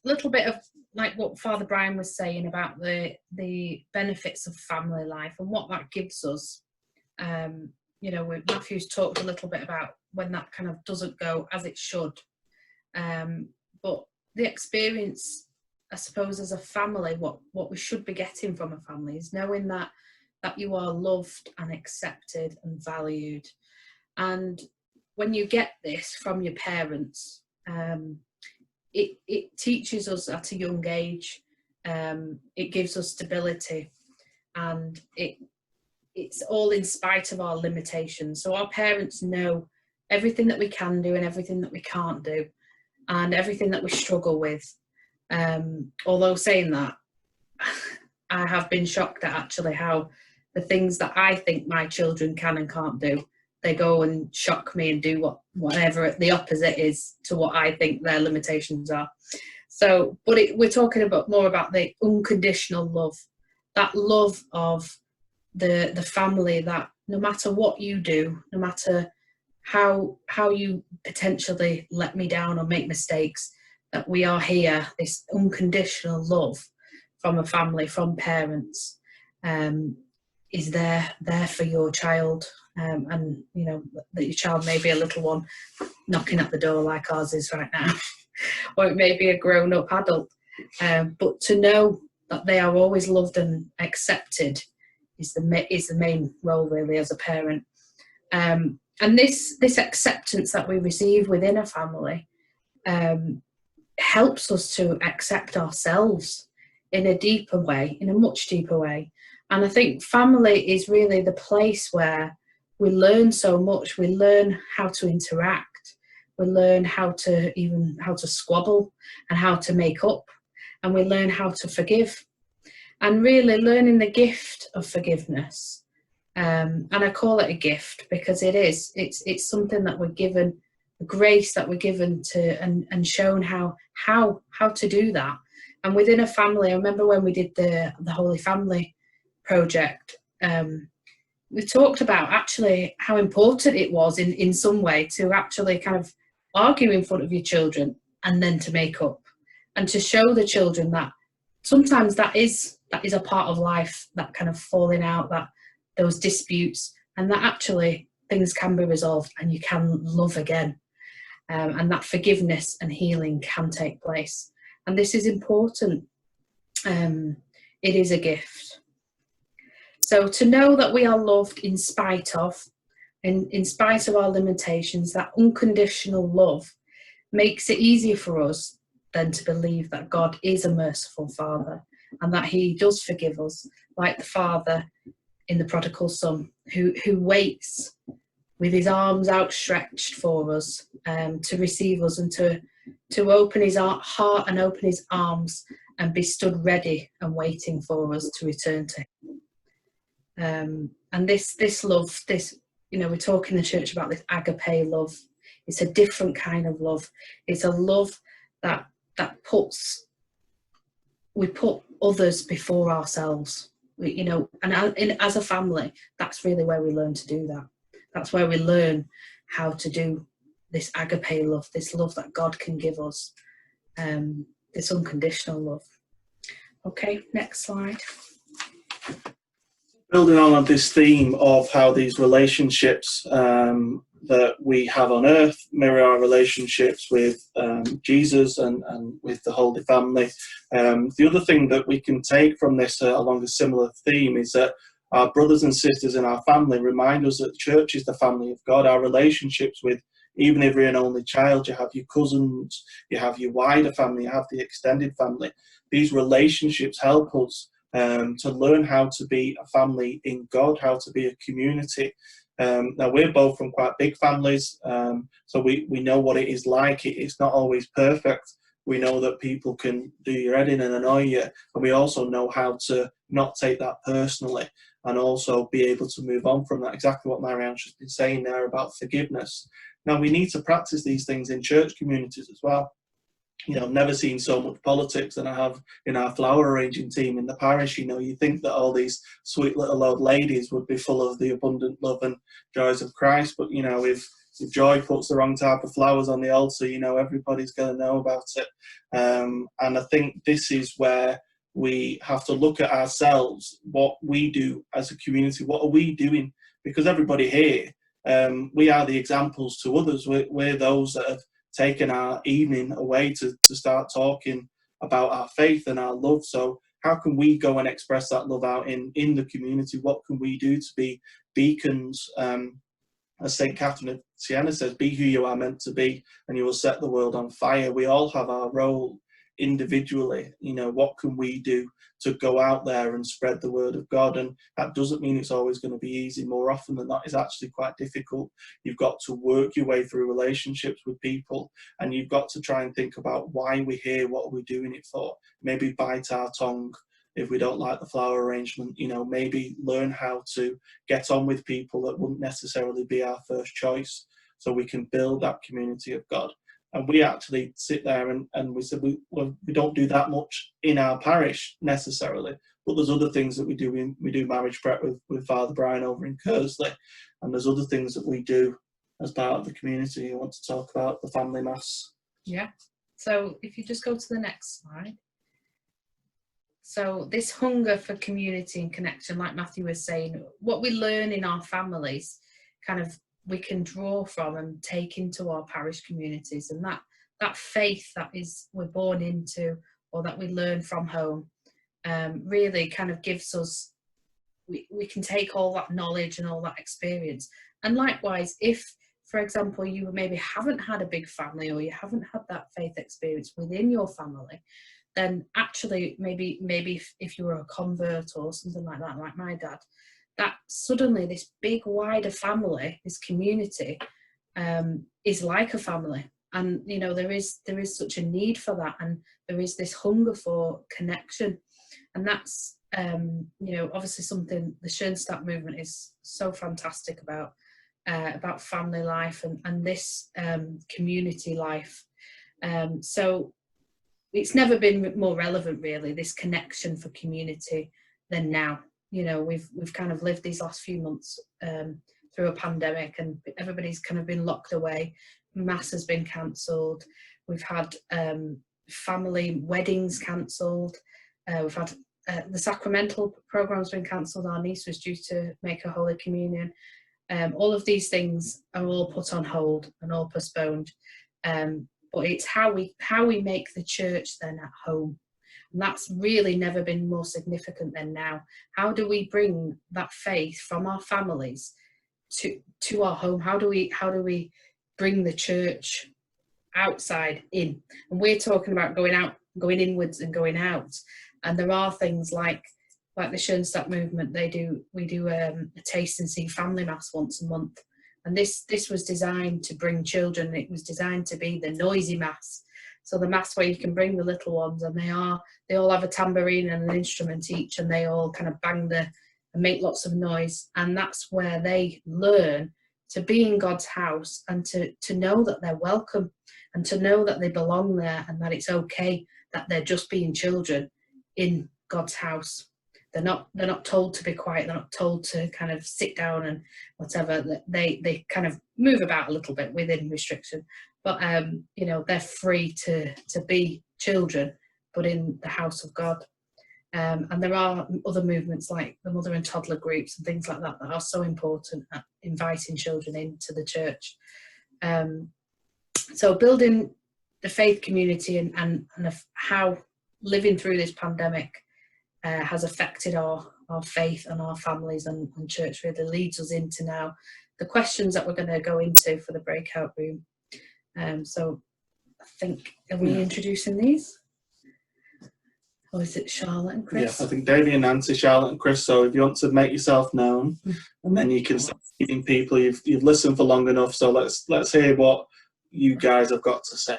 a little bit of like what Father Brian was saying about the benefits of family life and what that gives us. You know, Matthew's talked a little bit about when that kind of doesn't go as it should. But the experience, I suppose, as a family, what we should be getting from a family is knowing that you are loved and accepted and valued. And when you get this from your parents, it teaches us at a young age. It gives us stability, and it's all in spite of our limitations. So our parents know everything that we can do and everything that we can't do, and everything that we struggle with. Although saying that, I have been shocked at actually how the things that I think my children can and can't do, they go and shock me and do whatever the opposite is to what I think their limitations are. So, but we're talking more about the unconditional love, that love of the family, that no matter what you do, no matter how you potentially let me down or make mistakes, that we are here, this unconditional love from a family, from parents, is there for your child. And you know that your child may be a little one knocking at the door like ours is right now, or it may be a grown-up adult, but to know that they are always loved and accepted is the main role really as a parent. And this acceptance that we receive within a family helps us to accept ourselves in a deeper way, in a much deeper way. And I think family is really the place where we learn so much. We learn how to interact. We learn how to squabble and how to make up. And we learn how to forgive. And really learning the gift of forgiveness. And I call it a gift because it is. It's something that we're given, the grace that we're given to, and shown how to do that. And within a family, I remember when we did the Holy Family project, we talked about actually how important it was in some way to actually kind of argue in front of your children and then to make up, and to show the children that sometimes that is a part of life, that kind of falling out, that those disputes, and that actually things can be resolved and you can love again, and that forgiveness and healing can take place. And this is important. It is a gift. So to know that we are loved in spite of our limitations, that unconditional love makes it easier for us then to believe that God is a merciful Father and that He does forgive us, like the Father in the prodigal son, who waits with His arms outstretched for us, to receive us and to open His heart and open His arms and be stood ready and waiting for us to return to Him. And this love, we're talking in the church about this agape love. It's a different kind of love. It's a love that we put others before ourselves. And as a family, that's really where we learn to do that. That's where we learn how to do this agape love, this love that God can give us, this unconditional love. Okay, next slide. Building on this theme of how these relationships that we have on earth mirror our relationships with Jesus and with the Holy Family. The other thing that we can take from this along a similar theme is that our brothers and sisters in our family remind us that church is the family of God. Our relationships with, even if you're an only child, you have your cousins, you have your wider family, you have the extended family. These relationships help us to learn how to be a family in God, how to be a community. Now, we're both from quite big families, so we know what it is like. It's not always perfect. We know that people can do your head in and annoy you, and we also know how to not take that personally and also be able to move on from that. Exactly what Marianne's just been saying there about forgiveness. Now, we need to practice these things in church communities as well. I've never seen so much politics than I have in our flower arranging team in the parish. You think that all these sweet little old ladies would be full of the abundant love and joys of Christ, but if Joy puts the wrong type of flowers on the altar, everybody's going to know about it. And I think this is where we have to look at ourselves, what we do as a community. What are we doing? Because everybody here, we are the examples to others. We're those that have taken our evening away to start talking about our faith and our love. So how can we go and express that love out in the community? What can we do to be beacons as St. Catherine of Siena says, be who you are meant to be and you will set the world on fire. We all have our role individually. You know, what can we do to go out there and spread the word of God? And that doesn't mean it's always going to be easy. More often than not, it's actually quite difficult. You've got to work your way through relationships with people, and you've got to try and think about why we're here, what are we doing it for. Maybe bite our tongue if we don't like the flower arrangement, you know, maybe learn how to get on with people that wouldn't necessarily be our first choice, so we can build that community of God. And we actually sit there and we said we don't do that much in our parish necessarily, but there's other things that we do. We do marriage prep with Father Brian over in Kersley, and there's other things that we do as part of the community. You want to talk about the family mass? Yeah. So if you just go to the next slide. So this hunger for community and connection, like Matthew was saying, what we learn in our families, kind of we can draw from and take into our parish communities, and that faith that is we're born into or that we learn from home really kind of gives us, we can take all that knowledge and all that experience. And likewise, if, for example, you maybe haven't had a big family or you haven't had that faith experience within your family, then actually maybe if you were a convert or something like that, like my dad, that suddenly this big wider family, this community, is like a family. And you know, there is such a need for that, and there is this hunger for connection. And that's you know, obviously something the Schoenstatt movement is so fantastic about family life and this community life. So it's never been more relevant, really, this connection for community than now. You know, we've kind of lived these last few months through a pandemic, and everybody's kind of been locked away. Mass has been cancelled. We've had family weddings cancelled. We've had the sacramental program's been cancelled. Our niece was due to make her Holy Communion. All of these things are all put on hold and all postponed. But it's how we make the church then at home. And that's really never been more significant than now. How do we bring that faith from our families to our home? How do we bring the church outside in? And we're talking about going out, going inwards and going out. And there are things like the Schoenstatt movement. We do a taste and see family mass once a month. And this was designed to bring children. It was designed to be the noisy mass. So the mass where you can bring the little ones, and they all have a tambourine and an instrument each, and they all kind of bang and make lots of noise. And that's where they learn to be in God's house and to know that they're welcome and to know that they belong there, and that it's okay that they're just being children in God's house. They're not told to be quiet. They're not told to kind of sit down and whatever. They kind of move about a little bit within restriction, but you know, they're free to be children, but in the house of God. And there are other movements like the mother and toddler groups and things like that are so important at inviting children into the church. So building the faith community and how living through this pandemic has affected our faith and our families and church really leads us into now the questions that we're going to go into for the breakout room. So I think, are we introducing these? Or is it Charlotte and Chris? Yeah, I think Davey, Nancy, Charlotte and Chris. So if you want to make yourself known, and then you can start meeting people. You've listened for long enough, so let's hear what you guys have got to say.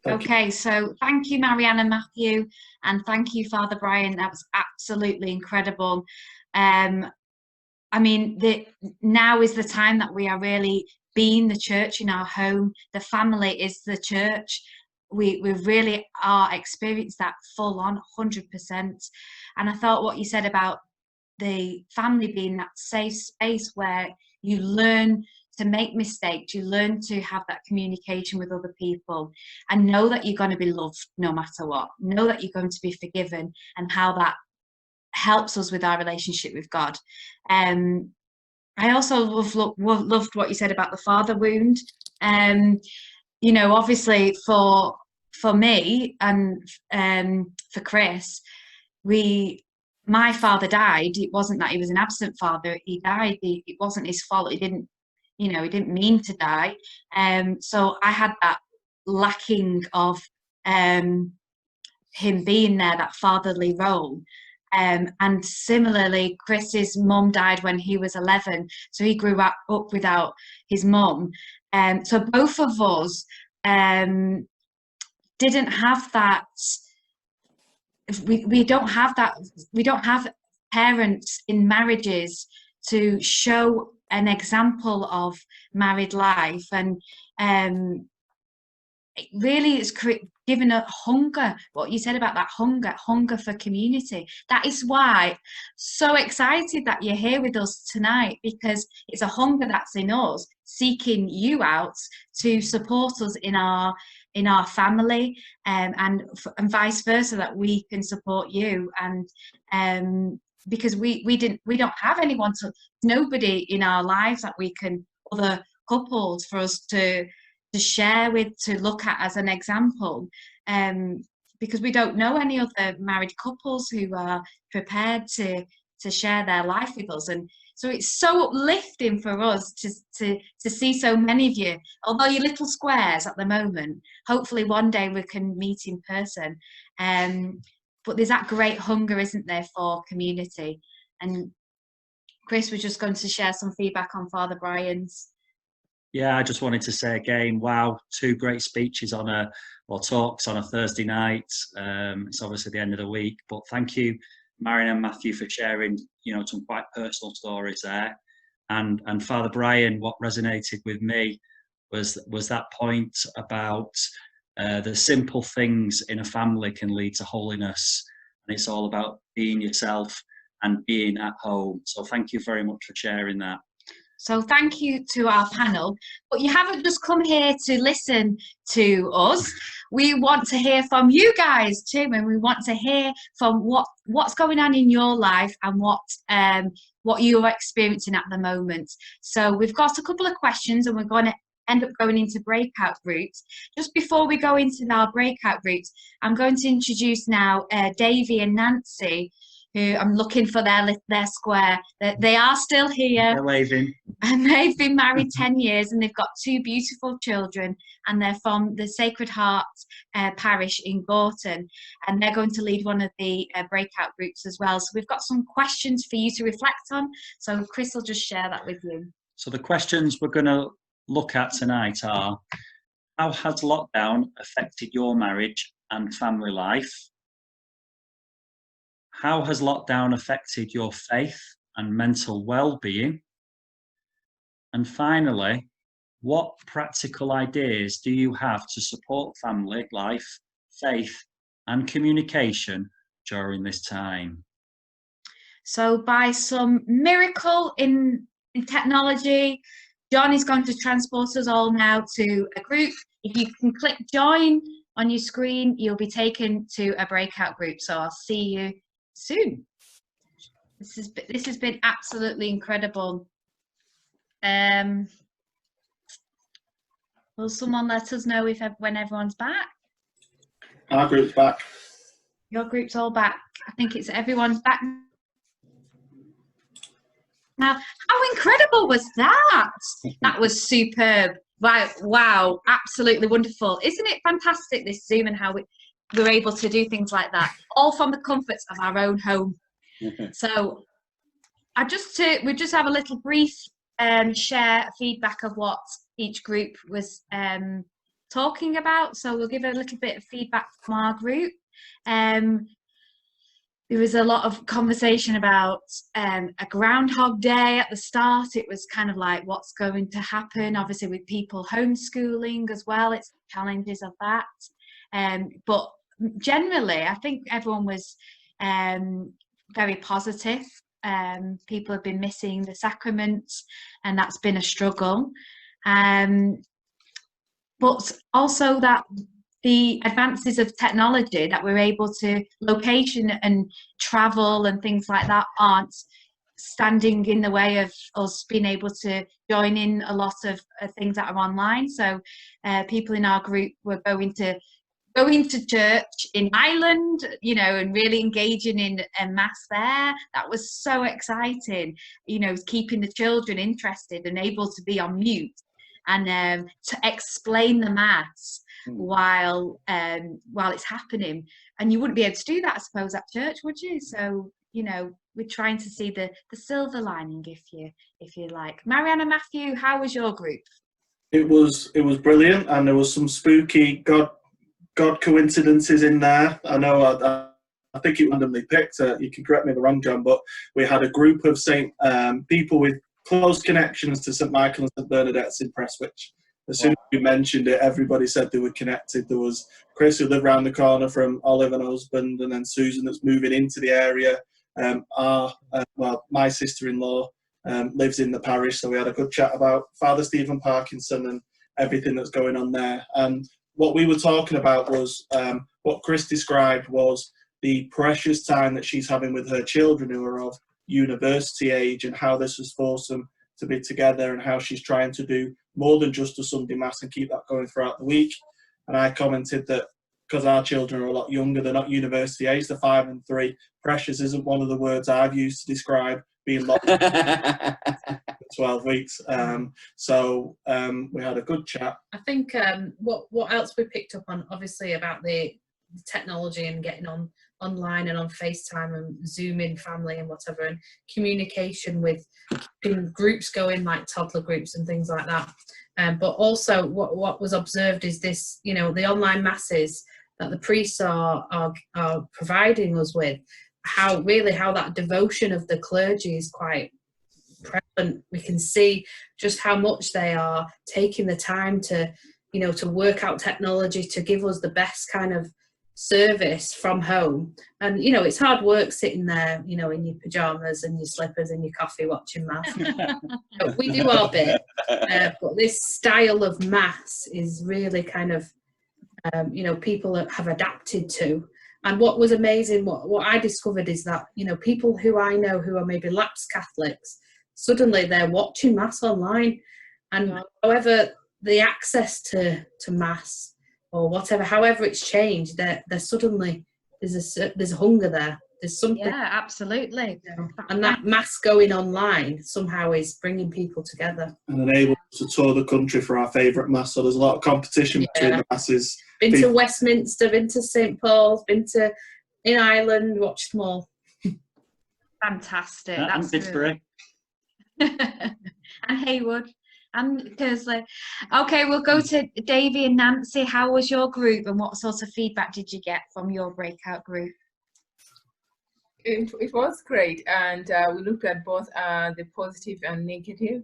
Okay, so thank you, Marianne and Matthew, and thank you, Father Brian. That was absolutely incredible. I mean, now is the time that we are really being the church in our home. The family is the church. We really are experiencing that full on 100%. And I thought what you said about the family being that safe space where you learn to make mistakes, you learn to have that communication with other people and know that you're going to be loved no matter what, know that you're going to be forgiven, and how that helps us with our relationship with God. I also loved what you said about the father wound. You know, obviously for me and for Chris, my father died. It wasn't that he was an absent father. He died. It wasn't his fault. you know, he didn't mean to die. So I had that lacking of him being there, that fatherly role. And similarly, Chris's mum died when he was 11, so he grew up without his mum. So both of us didn't have that. We don't have that. We don't have parents in marriages to show an example of married life, and it really is given a hunger. What you said about that hunger for community. That is why so excited that you're here with us tonight, because it's a hunger that's in us, seeking you out to support us in our family, and vice versa, that we can support you. And because we don't have anyone nobody in our lives that we can, other couples for us to share with, to look at as an example, because we don't know any other married couples who are prepared to share their life with us. And so it's so uplifting for us to see so many of you, although you're little squares at the moment. Hopefully one day we can meet in person, but there's that great hunger, isn't there, for community. And Chris was just going to share some feedback on Father Brian's. Yeah, I just wanted to say again, wow, 2 great speeches or talks on a Thursday night. It's obviously the end of the week, but thank you, Marion and Matthew, for sharing, you know, some quite personal stories there. And Father Brian, what resonated with me was that point about the simple things in a family can lead to holiness, and it's all about being yourself and being at home. So thank you very much for sharing that. So thank you to our panel, but you haven't just come here to listen to us. We want to hear from you guys too, and we want to hear from what's going on in your life and what you're experiencing at the moment. So we've got a couple of questions, and we're going to end up going into breakout groups. Just before we go into our breakout groups, I'm going to introduce now Davy and Nancy, who I'm looking for their square. They are still here. They're waving. And they've been married 10 years, and they've got 2 beautiful children, and they're from the Sacred Heart parish in Gorton, and they're going to lead one of the breakout groups as well. So we've got some questions for you to reflect on. So Chris will just share that with you. So the questions we're going to look at tonight are: how has lockdown affected your marriage and family life? How has lockdown affected your faith and mental well-being? And finally, what practical ideas do you have to support family life, faith, and communication during this time? So by some miracle in technology, John is going to transport us all now to a group. If you can click join on your screen, you'll be taken to a breakout group. So I'll see you soon. This has been absolutely incredible. Will someone let us know when everyone's back? Our group's back. Your group's all back. I think it's everyone's back now. How incredible was that? That was superb. Wow, absolutely wonderful. Isn't it fantastic, this Zoom, and how we're able to do things like that, all from the comforts of our own home. So we just have a little brief share feedback of what each group was talking about. So we'll give a little bit of feedback from our group. There was a lot of conversation about a Groundhog Day at the start. It was kind of like what's going to happen, obviously with people homeschooling as well. It's the challenges of that. But generally, I think everyone was very positive. People have been missing the sacraments, and that's been a struggle. But also that the advances of technology, that we're able to location and travel and things like that aren't standing in the way of us being able to join in a lot of things that are online. So people in our group were going to going to church in Ireland, you know, and really engaging in a mass there. That was so exciting, you know, keeping the children interested and able to be on mute and to explain the mass while it's happening. And you wouldn't be able to do that, I suppose, at church, would you? So, you know, we're trying to see the silver lining, if you like. Marianne and Matthew, how was your group? It was brilliant, and there was some spooky God coincidences in there. I know I think it randomly picked. You can correct me if I'm wrong, John, but we had a group of people with close connections to St Michael and St Bernadette's in Prestwich. As soon as we mentioned it, everybody said they were connected. There was Chris, who lived round the corner from Olive and her husband, and then Susan, that's moving into the area. My sister-in-law lives in the parish, so we had a good chat about Father Stephen Parkinson and everything that's going on there. And what we were talking about was what Chris described was the precious time that she's having with her children who are of university age, and how this has forced them to be together, and how she's trying to do more than just a Sunday Mass and keep that going throughout the week. And I commented that because our children are a lot younger, they're not university age, they're 5 and 3, precious isn't one of the words I've used to describe being locked for 12 weeks. So we had a good chat. I think what else we picked up on, obviously, about the technology and getting online and on FaceTime and Zoom in family and whatever, and communication with groups going, like toddler groups and things like that. But also what was observed is this, you know, the online masses that the priests are providing us with, how that devotion of the clergy is quite prevalent. We can see just how much they are taking the time to, you know, to work out technology to give us the best kind of service from home. And, you know, it's hard work sitting there, you know, in your pajamas and your slippers and your coffee watching mass. We do our bit, but this style of mass is really kind of, you know, people have adapted to. And what was amazing, what I discovered is that, you know, people who I know who are maybe lapsed Catholics, suddenly they're watching mass online. And however the access to mass or whatever, however it's changed, they're suddenly, there's a hunger there. There's something. Yeah, absolutely. You know, and that mass going online somehow is bringing people together. And enable us to tour the country for our favourite mass. So there's a lot of competition between the masses. Been to Westminster, been to St Paul's, been to in Ireland, watched them all. Fantastic. And Fitzbury. And Haywood. And Kersley. Okay, we'll go to Davy and Nancy. How was your group, and what sort of feedback did you get from your breakout group? It was great, and we looked at both the positive and negative.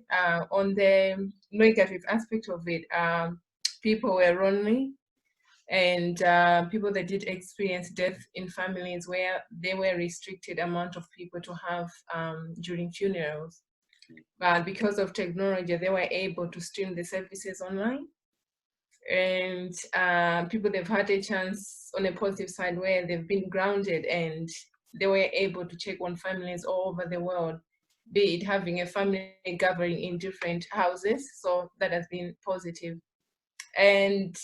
On the negative aspect of it, people were lonely, and people that did experience death in families where they were restricted amount of people to have during funerals. But because of technology, they were able to stream the services online. And people, they've had a chance on a positive side where they've been grounded and they were able to check on families all over the world, be it having a family gathering in different houses. So that has been positive. And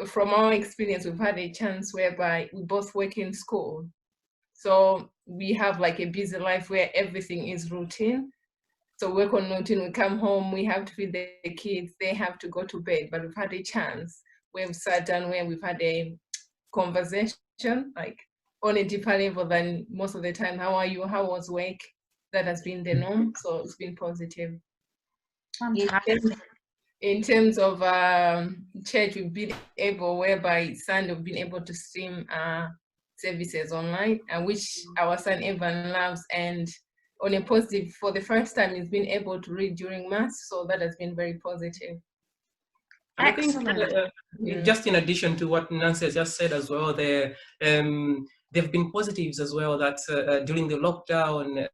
from our experience, we've had a chance whereby we both work in school. So we have like a busy life where everything is routine. So work on routine, we come home, we have to feed the kids, they have to go to bed. But we've had a chance where we've sat down, where we've had a conversation, like on a deeper level than most of the time. How are you? How was work? That has been the norm. So it's been positive. In terms of church, we've been able, whereby Sunday we've been able to stream services online, and which our son Evan loves. And on a positive, for the first time, he's been able to read during Mass, so that has been very positive. I think just in addition to what Nancy has just said as well, there have been positives as well that during the lockdown,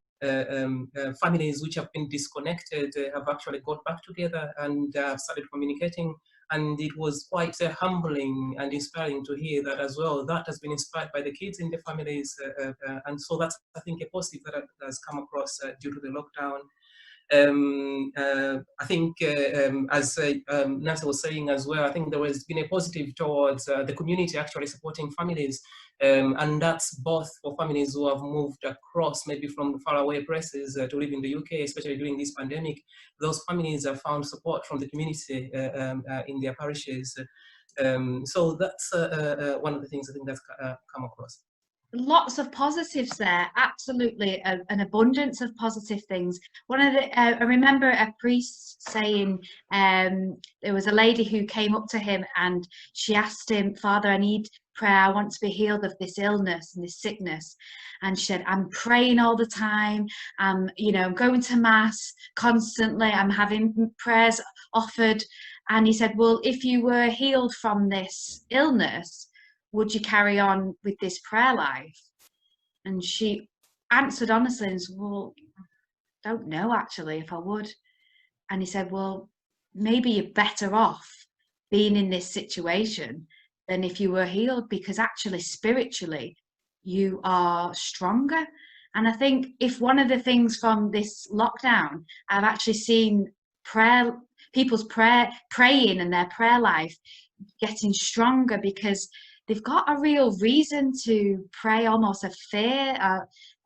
families which have been disconnected have actually got back together and started communicating. And it was quite humbling and inspiring to hear that as well. That has been inspired by the kids in the families. And so that's, I think, a positive that has come across due to the lockdown. I think, as Nancy was saying as well, I think there has been a positive towards the community actually supporting families, and that's both for families who have moved across, maybe from faraway places to live in the UK, especially during this pandemic. Those families have found support from the community in their parishes. So that's one of the things I think that's come across. Lots of positives there, absolutely, an abundance of positive things. One of the I remember a priest saying there was a lady who came up to him and she asked him, "Father, I need prayer, I want to be healed of this illness and this sickness." And she said, "I'm praying all the time, I'm going to mass constantly, I'm having prayers offered." And he said, "Well, if you were healed from this illness, would you carry on with this prayer life?" And she answered honestly and said, "Well, I don't know actually if I would." And he said, "Well, maybe you're better off being in this situation than if you were healed, because actually spiritually you are stronger." And I think if one of the things from this lockdown, I've actually seen people's praying and their prayer life getting stronger, because they've got a real reason to pray, almost a fear.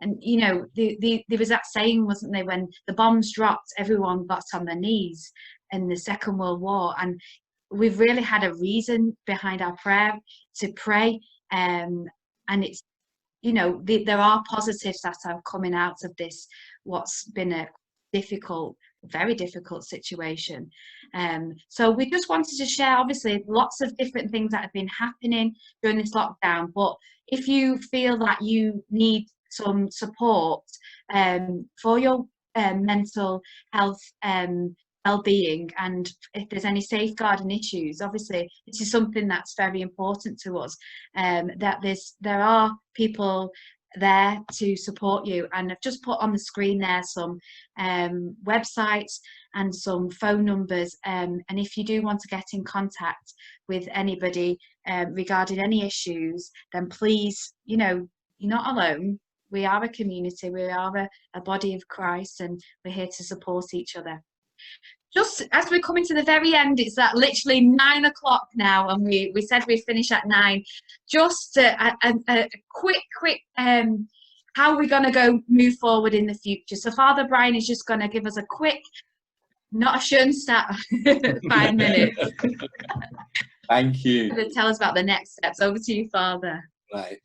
And there was that saying, wasn't there, when the bombs dropped, everyone got on their knees in the Second World War. And we've really had a reason behind our prayer to pray. And it's, there are positives that are coming out of this, what's been a very difficult situation. So we just wanted to share, obviously, lots of different things that have been happening during this lockdown. But if you feel that you need some support for your mental health well-being, and if there's any safeguarding issues, obviously this is something that's very important to us, that there are people there to support you. And I've just put on the screen there some websites and some phone numbers, and if you do want to get in contact with anybody regarding any issues, then please, you're not alone. We are a community, we are a body of Christ, and we're here to support each other. Just as we're coming to the very end, it's that literally 9 o'clock now, and we said we'd finish at 9. Just a quick how we're going to move forward in the future. So Father Brian is just going to give us a quick, not a schön start, 5 minutes. Thank you. To tell us about the next steps. Over to you, Father. Right.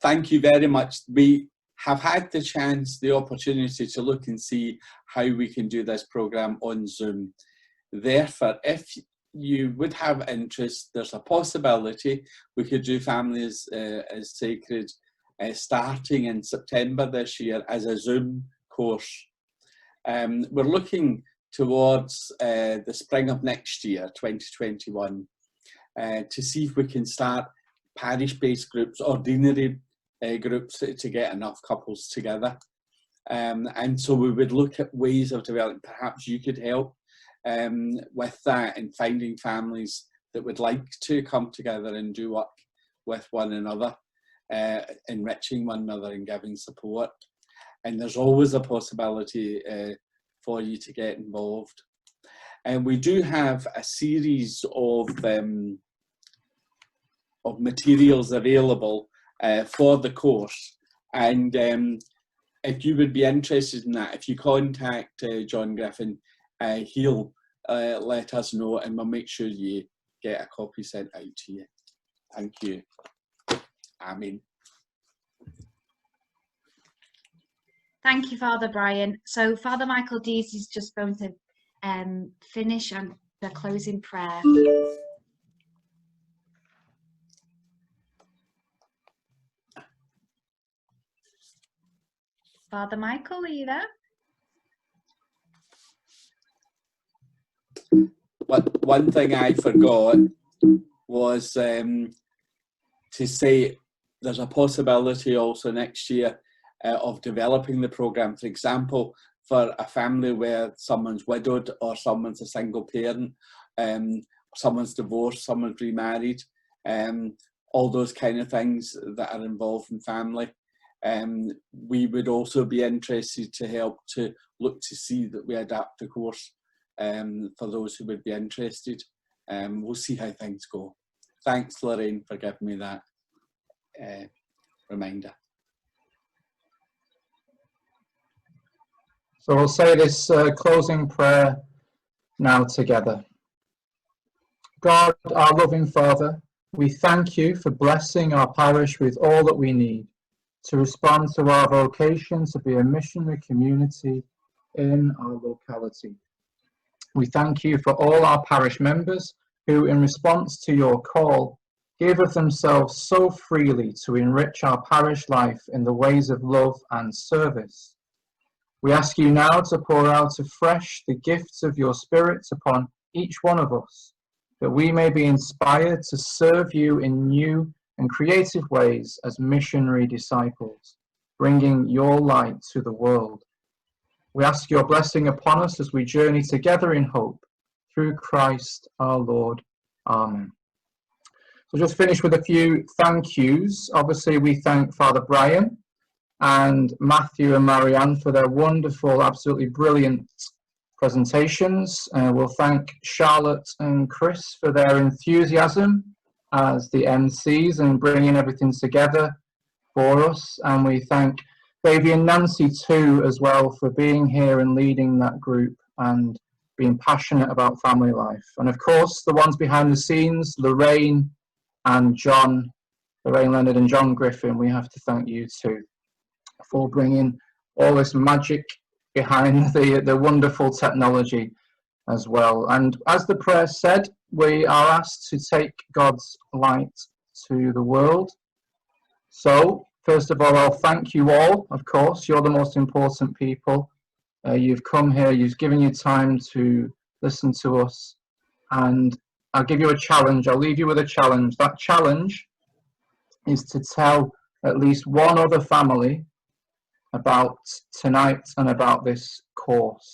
Thank you very much. We have had the opportunity to look and see how we can do this programme on Zoom. Therefore, if you would have interest, there's a possibility we could do Families as Sacred starting in September this year as a Zoom course. We're looking towards the spring of next year, 2021, to see if we can start parish-based groups, ordinary groups, to get enough couples together. And so we would look at ways of developing. Perhaps you could help with that, in finding families that would like to come together and do work with one another, enriching one another and giving support. And there's always a possibility for you to get involved. And we do have a series of materials available for the course, and if you would be interested in that, if you contact John Griffin, he'll let us know, and we'll make sure you get a copy sent out to you. Thank you. Amen. Thank you, Father Brian. So Father Michael Dees is just going to finish on the closing prayer. Father Michael, are you there? One thing I forgot was to say there's a possibility also next year of developing the programme. For example, for a family where someone's widowed or someone's a single parent, someone's divorced, someone's remarried, all those kind of things that are involved in family. we would also be interested to help to look to see that we adapt the course for those who would be interested. We'll see how things go. Thanks, Lorraine, for giving me that reminder. So we'll say this closing prayer now together. God, our loving Father, we thank you for blessing our parish with all that we need to respond to our vocation to be a missionary community in our locality. We thank you for all our parish members who, in response to your call, give of themselves so freely to enrich our parish life in the ways of love and service. We ask you now to pour out afresh the gifts of your Spirit upon each one of us, that we may be inspired to serve you in new and creative ways as missionary disciples, bringing your light to the world. We ask your blessing upon us as we journey together in hope, through Christ our Lord. Amen. So just finish with a few thank yous. Obviously, we thank Father Brian and Matthew and Marianne for their wonderful, absolutely brilliant presentations. We'll thank Charlotte and Chris for their enthusiasm as the MCs and bringing everything together for us. And we thank Davey and Nancy too as well for being here and leading that group and being passionate about family life. And of course, the ones behind the scenes, Lorraine and John, Lorraine Leonard and John Griffin, we have to thank you too for bringing all this magic behind the wonderful technology as well. And as the prayer said, we are asked to take God's light to the world. So, first of all, I'll thank you all, of course. You're the most important people. You've come here, you've given your time to listen to us. And I'll give you a challenge. I'll leave you with a challenge. That challenge is to tell at least one other family about tonight and about this course.